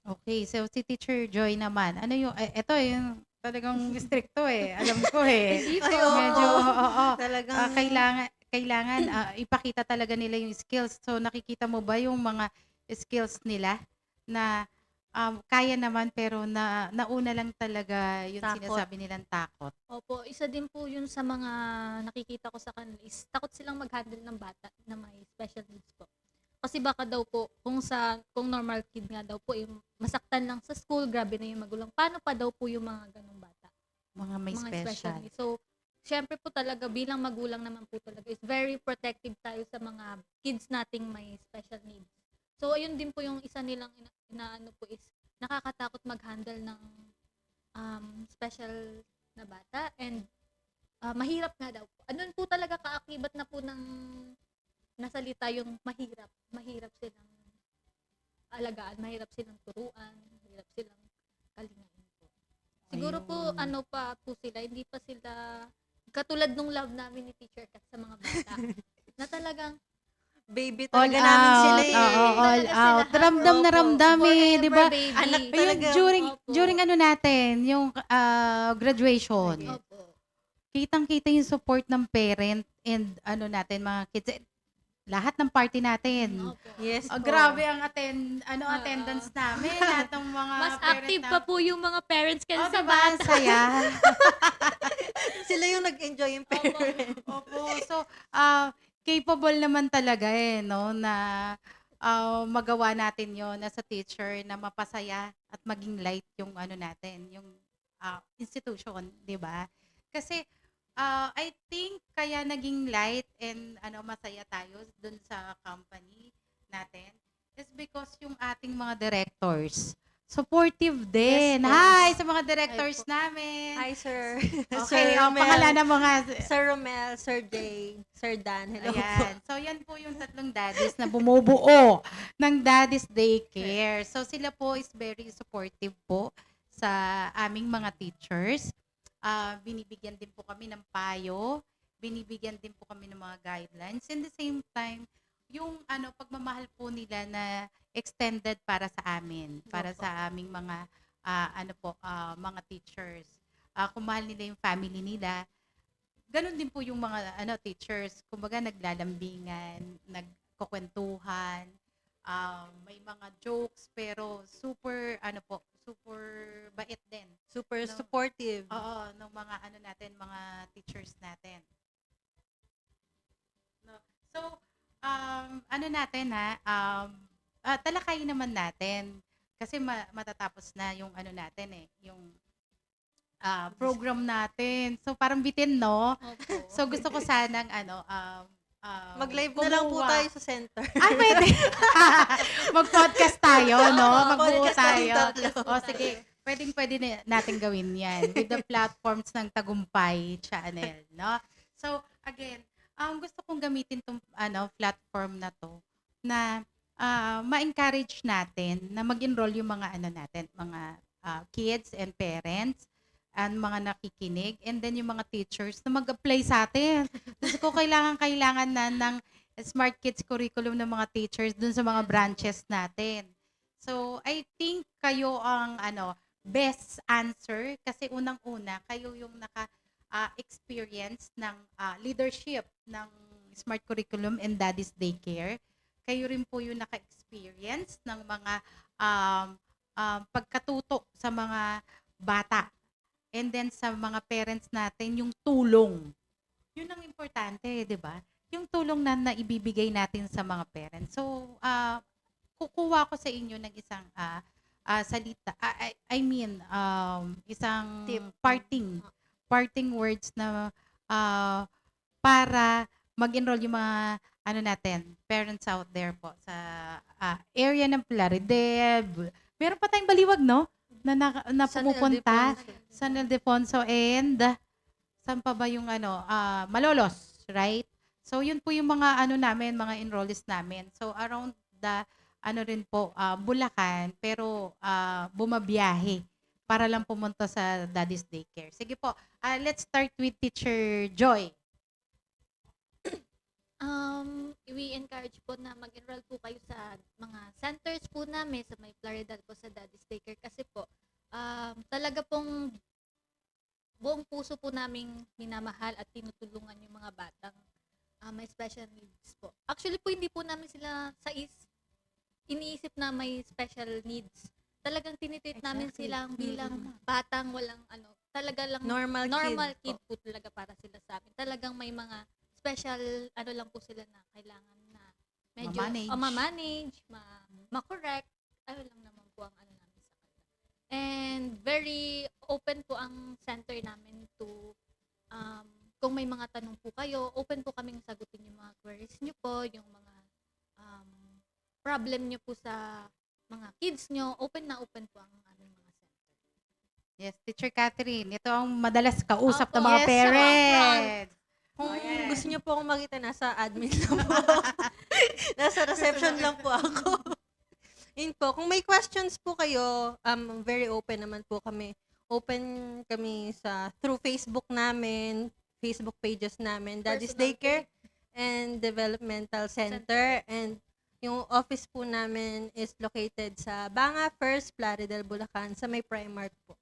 Okay, so si Teacher Joy naman, ano yung, ito yung talagang stricto eh, alam ko eh. Ay, oo. Medyo, oo. Talagang- Kailangan ipakita talaga nila yung skills. So nakikita mo ba yung mga skills nila na kaya naman pero nauna lang talaga yung Takot. sinasabi nilang takot? Opo, isa din po yun sa mga nakikita ko sa kanila is takot silang mag-handle ng bata na may special needs po. Kasi baka daw po, kung normal kid nga daw po, masaktan lang sa school, grabe na yung magulang. Paano pa daw po yung mga ganong bata? Mga may special. needs. So, syempre po talaga, bilang magulang naman po talaga, is very protective tayo sa mga kids nating may special needs. So, ayun din po yung isa nilang inaano po is, nakakatakot mag-handle ng special na bata and mahirap nga daw po. Ano po talaga kaakibat na po ng nasalita yung mahirap silang alagaan, mahirap silang turuan, mahirap silang kalingain po. Siguro po, ano pa po sila, hindi pa sila, katulad nung love namin ni Teacher Kat sa mga bata, na talagang, baby All talaga namin sila eh. Oo, all Talaga out. sila. Ramdam na ramdam eh, di ba? baby. Anak Yung talaga. during ano natin, yung graduation. Opo. Kitang-kita yung support ng parent and ano natin, mga kids. Lahat ng party natin. Yes po. Grabe ang attendance namin. Lahat ng mga Mas parent active pa po yung mga parents kaysa sa diba? Ang bata. saya. Sila yung nag-enjoy yung parents. Opo. So, capable naman talaga no, na magawa natin yon as a teacher na mapasaya at maging light yung ano natin, yung institution, di ba? Kasi, I think kaya naging light and masaya tayo dun sa company natin is because yung ating mga directors, supportive din. Yes, Hi sa mga directors namin. Hi, sir. Okay, pangalan ng mga... Sir Romel, Sir Jay, Sir Dan. Hello po. Ayan. So, yan po yung tatlong daddies na bumubuo ng Daddy's Daycare. So, sila po is very supportive po sa aming mga teachers. Binibigyan din po kami ng payo. Binibigyan din po kami ng mga guidelines. In the same time, yung pagmamahal po nila na extended para sa amin, para sa aming mga mga teachers. Kung mahal nila yung family nila, ganun din po yung mga teachers, kumbaga naglalambingan, nagkukwentuhan, may mga jokes pero super super bait din. Super supportive. Oo, ng mga natin, mga teachers natin. No. So, natin talakayin naman natin kasi matatapos na yung natin yung program natin. So parang bitin, no? Opo. So gusto ko sanang Mag-live na lang po kumuha. tayo sa center. Ay, pwede. Mag-podcast tayo, no? Oo, Magbuo podcast kami tayo. tatlo. O, sige. Pwede natin gawin yan with the platforms ng Tagumpay Channel, no? So, again, gusto kong gamitin tong platform na to na ma-encourage natin na mag-enroll yung mga mga kids and parents and mga nakikinig and then yung mga teachers na mag-apply sa atin. Gusto ko kailangan na ng Smart Kids curriculum ng mga teachers dun sa mga branches natin. So, I think kayo ang best answer kasi unang-una kayo yung experience ng leadership ng Smart Curriculum and Daddy's Daycare. Kayo rin po yung naka-experience ng mga pagkatuto sa mga bata. And then sa mga parents natin, yung tulong. Yun ang importante, di ba? Yung tulong na naibibigay natin sa mga parents. So, kukuha ko sa inyo ng isang salita. Isang parting words na para mag-enroll yung mga parents out there po sa area ng Plaridel. Meron pa tayong Baliwag, no? Na pumupunta. San Ildefonso and saan pa ba yung Malolos, right? So yun po yung mga namin, mga enrollees namin. So around the rin po Bulacan pero bumabiyahe para lang pumunta sa Daddy's Daycare. Sige po. Let's start with Teacher Joy. We encourage po na mag-enroll po kayo sa mga centers po namin sa may Plaridel po sa Daddy's Daycare kasi po talaga pong buong puso po naming minamahal at tinutulungan yung mga batang may special needs po. Actually po hindi po namin sila iniisip na may special needs. Talagang tinitreat namin silang bilang batang walang talaga lang normal kid po talaga para sila sa amin. Talagang may mga special lang po sila na kailangan na medyo ma-manage, ma-correct. Ayun lang naman po ang namin sa kanila. And very open po ang center namin to kung may mga tanong po kayo, open po kaming sagutin yung mga queries nyo po, yung mga problem nyo po sa mga kids nyo, open po ang aming mga center. Yes, Teacher Catherine, ito ang madalas kausap ng mga Yes, parents. Kung gusto niyo po akong makita, nasa admin lang po ako. Nasa reception lang po ako. Yun po. Kung may questions po kayo, very open naman po kami. Open kami through Facebook namin, Facebook pages namin, Daddy's Daycare and Developmental Center. And yung office po namin is located sa Banga First, Plaridel, Bulacan, sa may Primark po.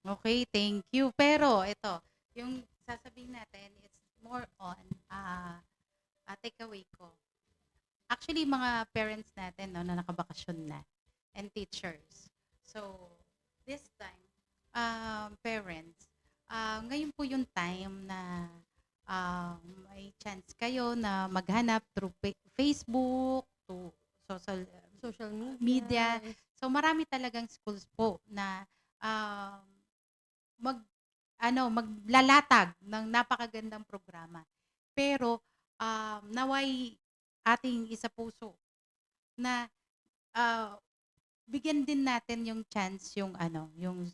Okay, thank you. Pero ito, yung sasabihin natin, it's more on takeaway ko. Actually, mga parents natin na nakabakasyon na and teachers. So, this time, parents, ngayon po yung time na may chance kayo na maghanap through Facebook, to social media. So, marami talagang schools po na maglalatag ng napakagandang programa. Pero naway ating isa puso na bigyan din natin yung chance yung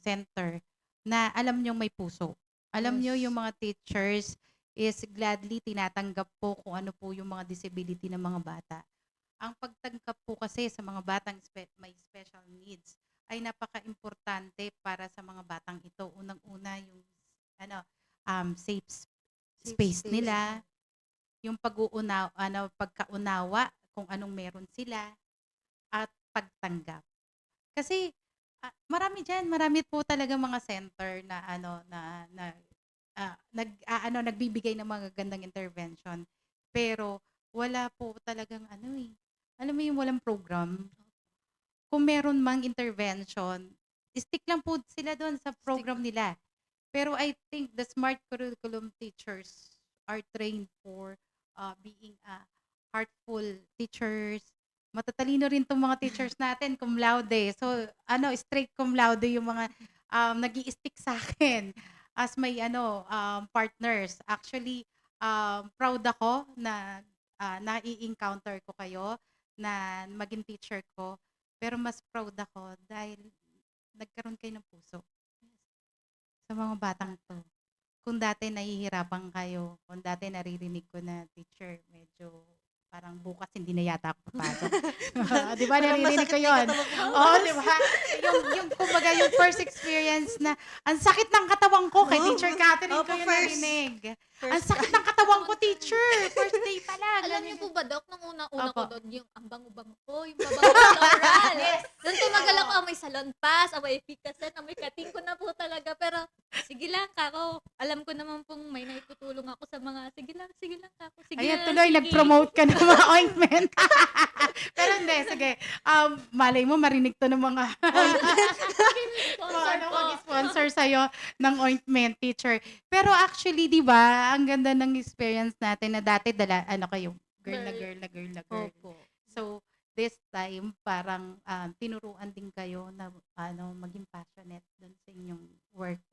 center na alam nyo may puso. Alam nyo yung mga teachers is gladly tinatanggap po kung ano po yung mga disability ng mga bata. Ang pagtanggap po kasi sa mga batang may special needs ay napaka-importante para sa mga batang ito. Unang-una yung safe space nila, yung pagkaunawa kung anong meron sila at pagtanggap. Kasi marami po talaga mga center na nagbibigay ng mga gandang intervention pero wala po talagang alam mo yung walang program. Kung meron mang intervention, stick lang po sila doon sa program nila. Pero I think the Smart Curriculum teachers are trained for being heartful teachers. Matatalino rin itong mga teachers natin, cum laude. So, straight cum laude yung mga nag-i-stick sa akin as may partners. Actually, proud ako na nai-encounter ko kayo, na maging teacher ko. Pero mas proud ako dahil nagkaroon kayo ng puso sa mga batang to. Kung dati nahihirapan kayo, kung dati naririnig ko na teacher, medyo parang bukas hindi na yata ako papasok. Di ba, naririnig ko yun? Oo, di ba? Yung kumbaga, yung first experience na, ang sakit ng katawan ko, kay Teacher Catherine ko yung narinig. Ang sakit ng katawan ko, teacher. First day pa lang. Alam niyo po ba, Dok, nung una-una ko Opo. doon, yung ang bango-bango ko, yung babango floral. Yes. Doon tumagal ako, amoy salon pass, amoy efficacy, amoy kating ko na po talaga. Pero, sige lang, kako. Alam ko naman pong may naitutulong ako sa mga, sige lang, kako. Sige Ayan, lang, tuloy, sige. nag-promote ka ng mga ointment. Pero hindi, sige. Malay mo, marinig to ng mga mag-sponsor sa'yo ng ointment, teacher. Pero actually, di ba, ang ganda ng experience natin na dati kayo, girl na girl. Opo. So, this time, parang tinuruan din kayo na maging passionate dun sa inyong work.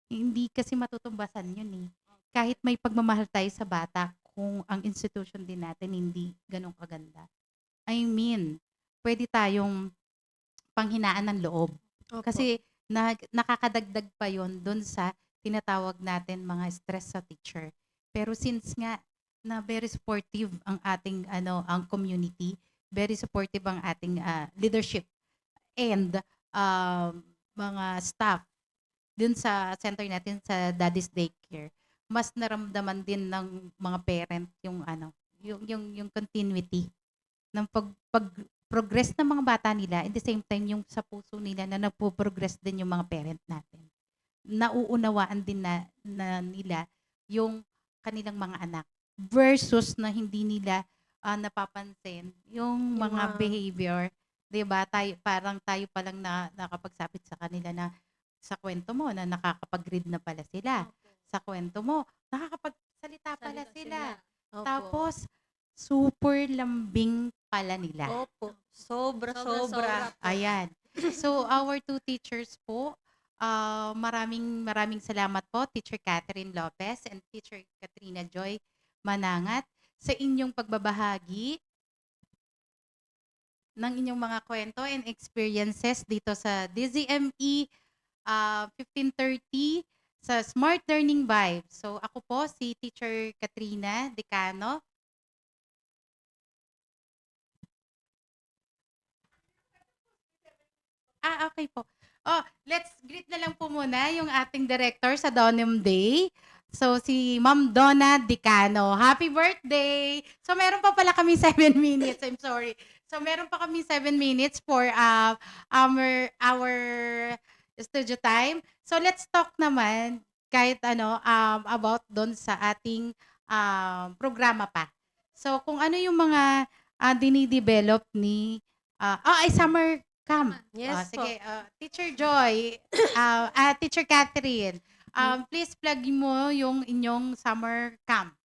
Hindi kasi matutumbasan yun eh. Kahit may pagmamahal tayo sa bata, kung ang institution din natin hindi ganun kaganda. I mean, pwede tayong panghinaan ng loob. Opo. Kasi nakakadagdag pa yon dun sa tinatawag natin mga stress sa teacher. Pero since nga na very supportive ang ating ang community, very supportive ang ating leadership and mga staff dun sa center natin sa Daddy's Daycare, mas naramdaman din ng mga parent yung yung continuity ng pag-progress ng mga bata nila, at the same time yung sa puso nila na nagpo-progress din yung mga parent natin. Nauunawaan din na nila yung kanilang mga anak versus na hindi nila napapansin yung mga behavior, 'di ba? Tayo pa lang na nakapagsapit sa kanila na sa kwento mo na nakakapag-read na pala sila. Sa kwento mo, nakakapagsalita pala sila. Opo. Tapos super lambing pala nila. Opo. Sobra. Ayan. So, our two teachers po, maraming salamat po, Teacher Catherine Lopez and Teacher Katrina Joy Manangat, sa inyong pagbabahagi ng inyong mga kwento and experiences dito sa DZME 1530 sa Smart Learning Vibes. So, ako po si Teacher Katrina Decano. Okay po. Let's greet na lang po muna yung ating director sa Donum Day. So, si Ma'am Donna Decano. Happy birthday! So, meron pa pala kami 7 minutes. I'm sorry. So, meron pa kami 7 minutes for our studio time. So, let's talk naman kahit about doon sa ating programa pa. So, kung ano yung mga dinidevelop ni summer camp. Yes po. Sige, Teacher Joy, Teacher Catherine, please plug mo yung inyong summer camp.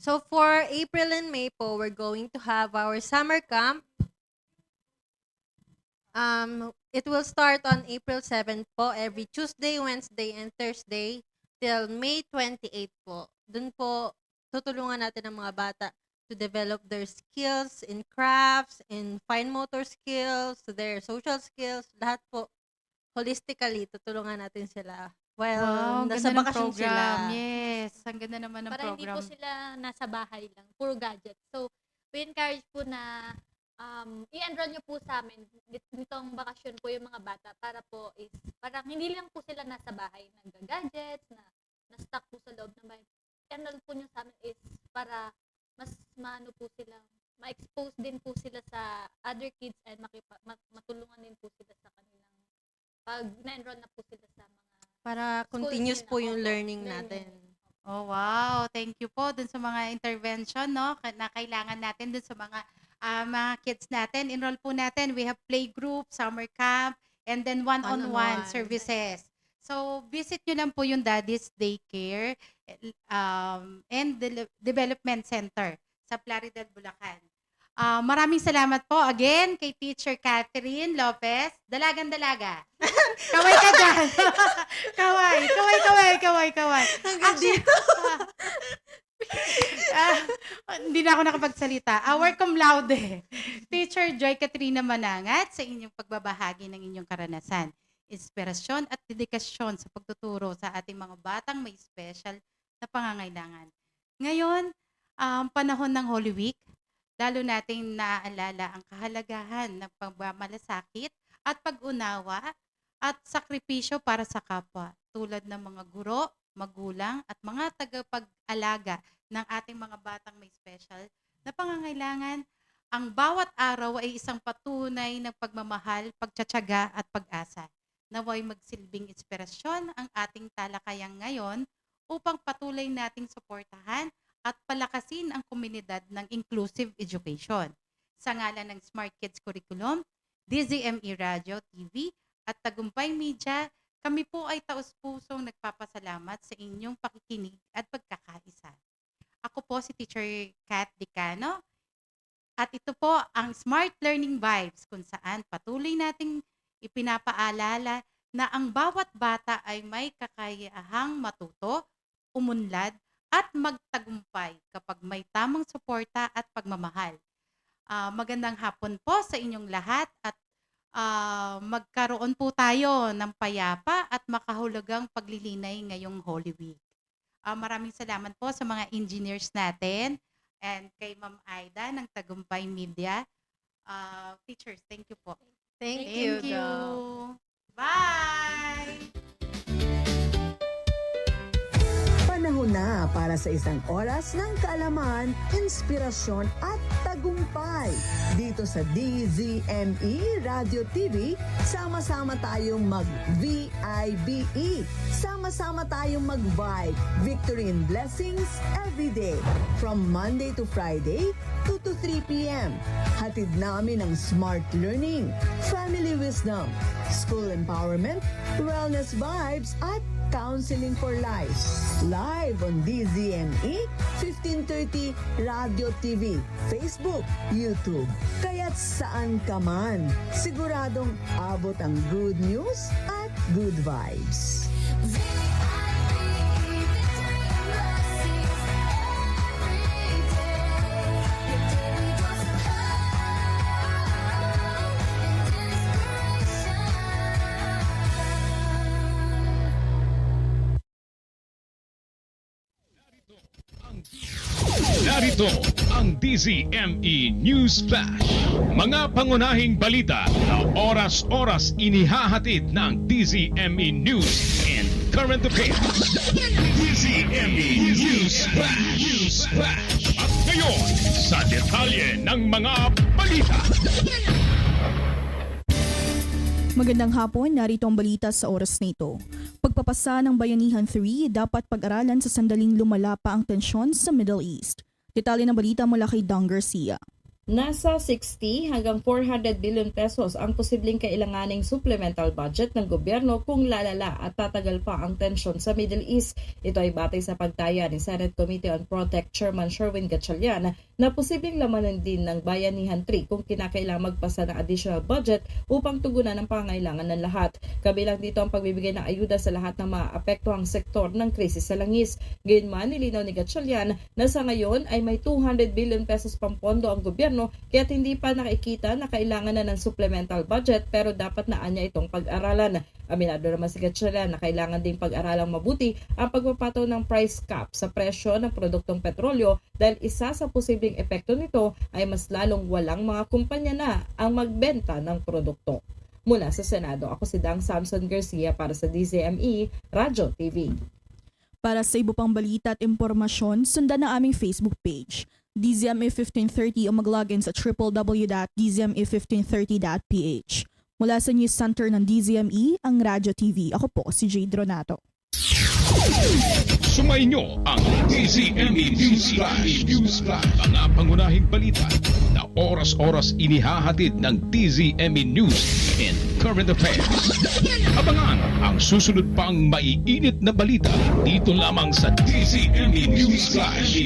So for April and May po, we're going to have our summer camp. It will start on April 7 po, every Tuesday, Wednesday, and Thursday till May 28 po. Doon po, tutulungan natin ang mga bata to develop their skills in crafts, in fine motor skills, their social skills, lahat po. Holistically, tutulungan natin sila. While nasa ganda ng bakasyon program. sila. Yes, ang ganda naman ng Para program. hindi po sila nasa bahay lang, puro gadget. So, we encourage po na i-enroll nyo po sa amin nitong bakasyon po yung mga bata para po is, parang hindi lang po sila nasa bahay nag-gadgets, na-stuck po sa loob ng bahay. I-enroll po nyo sa amin is para mas po sila, ma-expose din po sila sa other kids and matulungan din po sila sa kanilang pag na-enroll na po sila sa mga Para continuous po yung learning natin. Oh, wow. Thank you po dun sa mga intervention na kailangan natin dun sa mga kids natin. Enroll po natin. We have playgroup, summer camp, and then one-on-one services. So, visit nyo lang po yung Daddy's Daycare and Development Center sa Plaridel, Bulacan. Maraming salamat po again kay Teacher Catherine Lopez. Dalagan-dalaga. Kaway ka dyan. Kaway. Actually, Hindi na ako nakapagsalita. Our cum laude, Teacher Joy Katrina Manangat, sa inyong pagbabahagi ng inyong karanasan, inspirasyon at dedikasyon sa pagtuturo sa ating mga batang may special na pangangailangan. Ngayon, panahon ng Holy Week, lalo nating naaalala ang kahalagahan ng pagmamalasakit at pag-unawa at sakripisyo para sa kapwa, tulad ng mga guro, magulang at mga tagapag-alaga ng ating mga batang may special na pangangailangan. Ang bawat araw ay isang patunay ng pagmamahal, pagtsatsaga at pag-asa. Naway magsilbing inspirasyon ang ating talakayang ngayon upang patuloy nating suportahan at palakasin ang komunidad ng inclusive education. Sa ngalan ng Smart Kids Curriculum, DZME Radio TV at Tagumpay Media, kami po ay taus-pusong nagpapasalamat sa inyong pakikinig at pagkakaisa. Ako po si Teacher Kat Dicano at ito po ang Smart Learning Vibes, kung saan patuloy nating ipinapaalala na ang bawat bata ay may kakayahang matuto, umunlad at magtagumpay kapag may tamang suporta at pagmamahal. Magandang hapon po sa inyong lahat at magkaroon po tayo ng payapa at makahulugang paglilinay ngayong Holy Week. Maraming salamat po sa mga engineers natin and kay Ma'am Aida ng Tagumpay Media. Teachers, thank you po. Thank you. Bye! Panahon na para sa isang oras ng kaalaman, inspirasyon at tagumpay. Dito sa DZME Radio TV, sama-sama tayong mag-VIBE. Sama-sama tayong mag-vibe. Victory and blessings every day. From Monday to Friday, 2 to 3 p.m. Hatid namin ang smart learning, family wisdom, school empowerment, wellness vibes, at Counseling for Life. Live on DZME 1530 Radio TV, Facebook, YouTube. Kaya't saan ka man, siguradong abot ang good news at good vibes. Narito ang DZME News Flash. Mga pangunahing balita na oras-oras inihahatid ng DZME News and Current Affairs. DZME News Flash. At ngayon, sa detalye ng mga balita. Magandang hapon, narito ang balita sa oras na ito. Pagpapasa ng Bayanihan 3, dapat pag-aralan sa sandaling lumala pa ang tensyon sa Middle East. Detalye ng balita mula kay Dong Garcia. Nasa 60 hanggang 400 billion pesos ang posibleng kailanganing supplemental budget ng gobyerno kung lalala at tatagal pa ang tensyon sa Middle East. Ito ay batay sa pagtaya ni Senate Committee on Protect Chairman Sherwin Gatchalian na posibleng lamanan din ng Bayanihan 3 kung kinakailangang magpasa ng additional budget upang tugunan ang pangangailangan ng lahat. Kabilang dito ang pagbibigay ng ayuda sa lahat ng mga apektuhang sektor ng krisis sa langis. Gayunman, nilinaw ni Gatchalian na sa ngayon ay may 200 billion pesos pang pondo ang gobyerno kaya't hindi pa nakikita na kailangan na ng supplemental budget pero dapat na anya itong pag-aralan. Aminado naman si Gatchalian na kailangan ding pag-aralang mabuti ang pagpapataw ng price cap sa presyo ng produktong petrolyo dahil isa sa posibleng epekto nito ay mas lalong walang mga kumpanya na ang magbenta ng produkto. Mula sa Senado, ako si Dang Samson Garcia para sa DZME Radio TV. Para sa iba pang balita at impormasyon, sundan ang aming Facebook page, DZME 1530 o mag-login sa www.dzme1530.ph. Mula sa News Center ng DZME, ang Radio TV, ako po si Jade Ronato. Sumainyo ang DZME News Flash. Mga pangunahing balita na oras-oras inihahatid ng DZME News and Current Affairs. Abangan ang susunod pang maiinit na balita dito lamang sa DZME News Flash.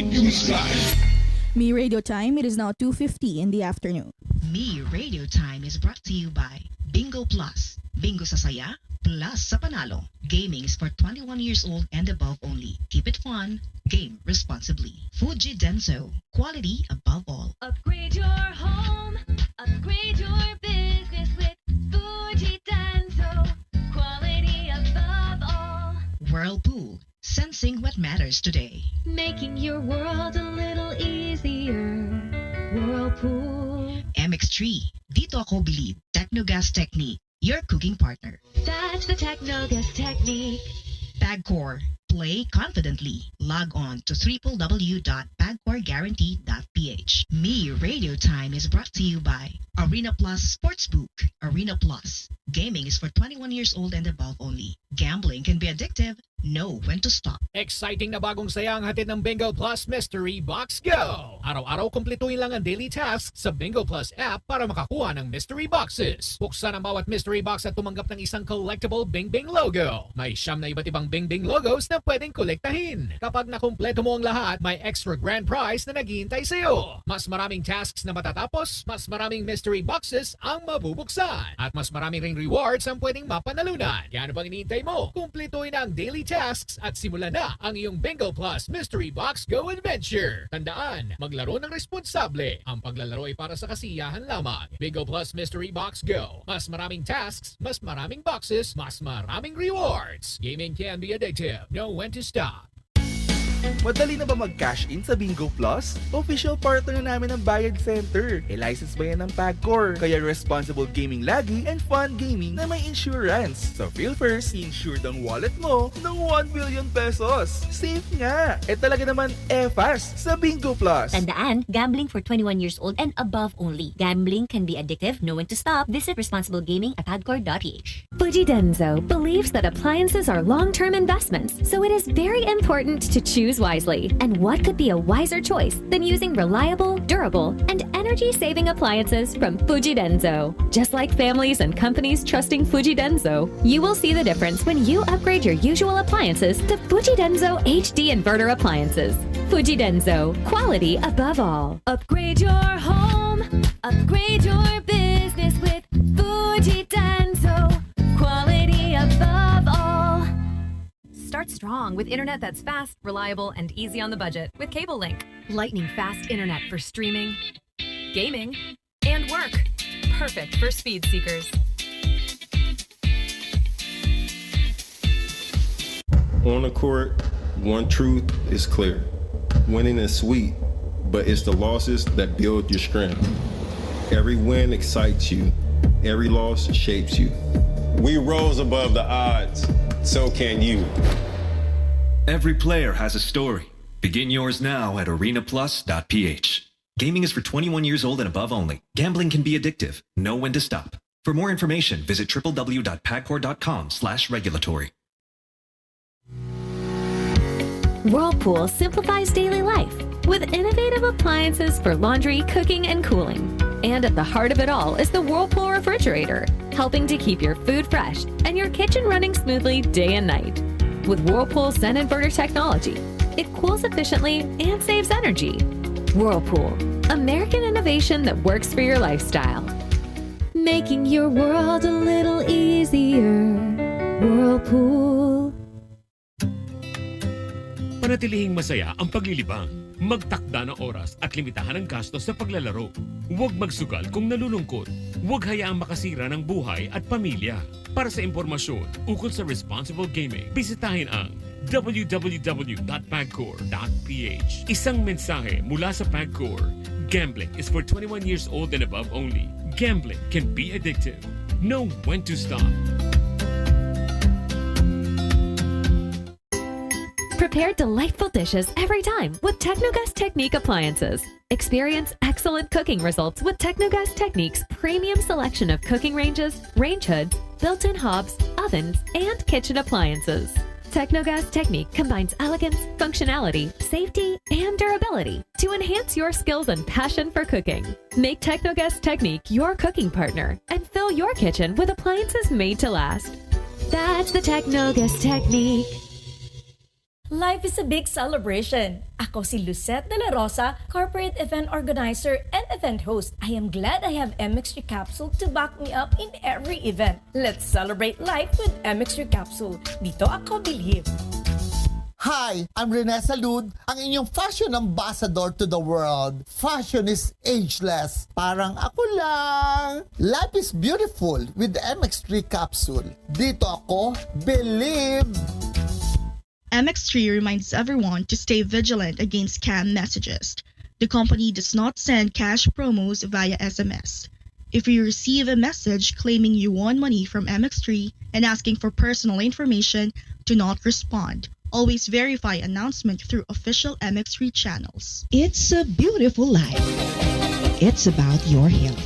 Me Radio Time, it is now 2:50 in the afternoon. Me Radio Time is brought to you by Bingo Plus. Bingo sa saya, plus sa panalo. Gaming is for 21 years old and above only. Keep it fun. Game responsibly. Fuji Denso. Quality above all. Upgrade your home. Upgrade your business with Fuji Denso. Quality above all. Whirlpool. Sensing what matters today. Making your world a little easier. Whirlpool. MX3. Dito ako believe. Technogas Technique. Your cooking partner. That's the Technogas technique. PAGCOR. Play confidently. Log on to www.pagcorguarantee.ph. Me Radio Time is brought to you by Arena Plus Sportsbook. Arena Plus. Gaming is for 21 years old and above only. Gambling can be addictive. Know when to stop. Exciting na bagong saya ang hatid ng Bingo Plus Mystery Box Go! Araw-araw kumpletuhin lang ang daily tasks sa Bingo Plus app para makakuha ng mystery boxes. Buksan ang bawat mystery box at tumanggap ng isang collectible Bing Bing logo. May 9 na iba't ibang Bing Bing logos na pwedeng kolektahin. Kapag nakumpleto mo ang lahat, may extra grand prize na naghihintay sa'yo. Mas maraming tasks na matatapos, mas maraming mystery boxes ang mabubuksan. At mas maraming ring rewards ang pwedeng mapanalunan. Kaya ano bang hinihintay mo? Kumpletuhin ang daily tasks at simulan na ang iyong Bingo Plus Mystery Box Go Adventure. Tandaan, maglaro ng responsable. Ang paglalaro ay para sa kasiyahan lamang. Bingo Plus Mystery Box Go. Mas maraming tasks, mas maraming boxes, mas maraming rewards. Gaming can be addictive. Know when to stop. Madali na ba mag-cash in sa Bingo Plus? Official partner na namin ng Bayad Center. License ba yan ng PAGCOR? Kaya responsible gaming lagi and fun gaming na may insurance. So feel first, insured ang wallet mo ng 1 billion pesos. Safe nga! Talaga naman fast sa Bingo Plus. Tandaan, gambling for 21 years old and above only. Gambling can be addictive. Know when to stop. Visit responsiblegaming@pagcor.ph. Fuji Denso believes that appliances are long-term investments, so it is very important to choose wisely. And what could be a wiser choice than using reliable, durable, and energy-saving appliances from Fuji Denso? Just like families and companies trusting Fuji Denso, you will see the difference when you upgrade your usual appliances to Fuji Denso HD inverter appliances. Fuji Denso, quality above all. Upgrade your home, upgrade your business with Fuji Denso, quality above all. Start strong with internet that's fast, reliable, and easy on the budget with Cable Link. Lightning fast internet for streaming, gaming, and work. Perfect for speed seekers. On the court, one truth is clear. Winning is sweet, but it's the losses that build your strength. Every win excites you. Every loss shapes you. We rose above the odds. So can you. Every player has a story. Begin yours now at arenaplus.ph. Gaming is for 21 years old and above only. Gambling can be addictive. Know when to stop. For more information, visit www.pagcor.com/regulatory. Whirlpool simplifies daily life with innovative appliances for laundry, cooking, and cooling. And at the heart of it all is the Whirlpool refrigerator, helping to keep your food fresh and your kitchen running smoothly day and night. With Whirlpool Zen Inverter technology, it cools efficiently and saves energy. Whirlpool, American innovation that works for your lifestyle. Making your world a little easier. Whirlpool. Panatilihing masaya ang paglilibang. Magtakda ng oras at limitahan ang gastos sa paglalaro. Huwag magsugal kung nalulungkot. Huwag hayaang makasira ng buhay at pamilya. Para sa impormasyon ukol sa responsible gaming, bisitahin ang www.pagcor.ph. Isang mensahe mula sa PAGCOR. Gambling is for 21 years old and above only. Gambling can be addictive. Know when to stop. Prepare delightful dishes every time with Technogas Technique appliances. Experience excellent cooking results with Technogas Technique's premium selection of cooking ranges, range hoods, built-in hobs, ovens, and kitchen appliances. Technogas Technique combines elegance, functionality, safety, and durability to enhance your skills and passion for cooking. Make Technogas Technique your cooking partner and fill your kitchen with appliances made to last. That's the Technogas Technique. Life is a big celebration. Ako si Lucette De La Rosa, corporate event organizer and event host. I am glad I have MX3 Capsule to back me up in every event. Let's celebrate life with MX3 Capsule. Dito ako believe. Hi, I'm Rene Salud, ang inyong fashion ambassador to the world. Fashion is ageless. Parang ako lang. Life is beautiful with the MX3 Capsule. Dito ako believe. MX3 reminds everyone to stay vigilant against scam messages. The company does not send cash promos via SMS. If you receive a message claiming you won money from MX3 and asking for personal information, do not respond. Always verify announcement through official MX3 channels. It's a beautiful life. It's about your health.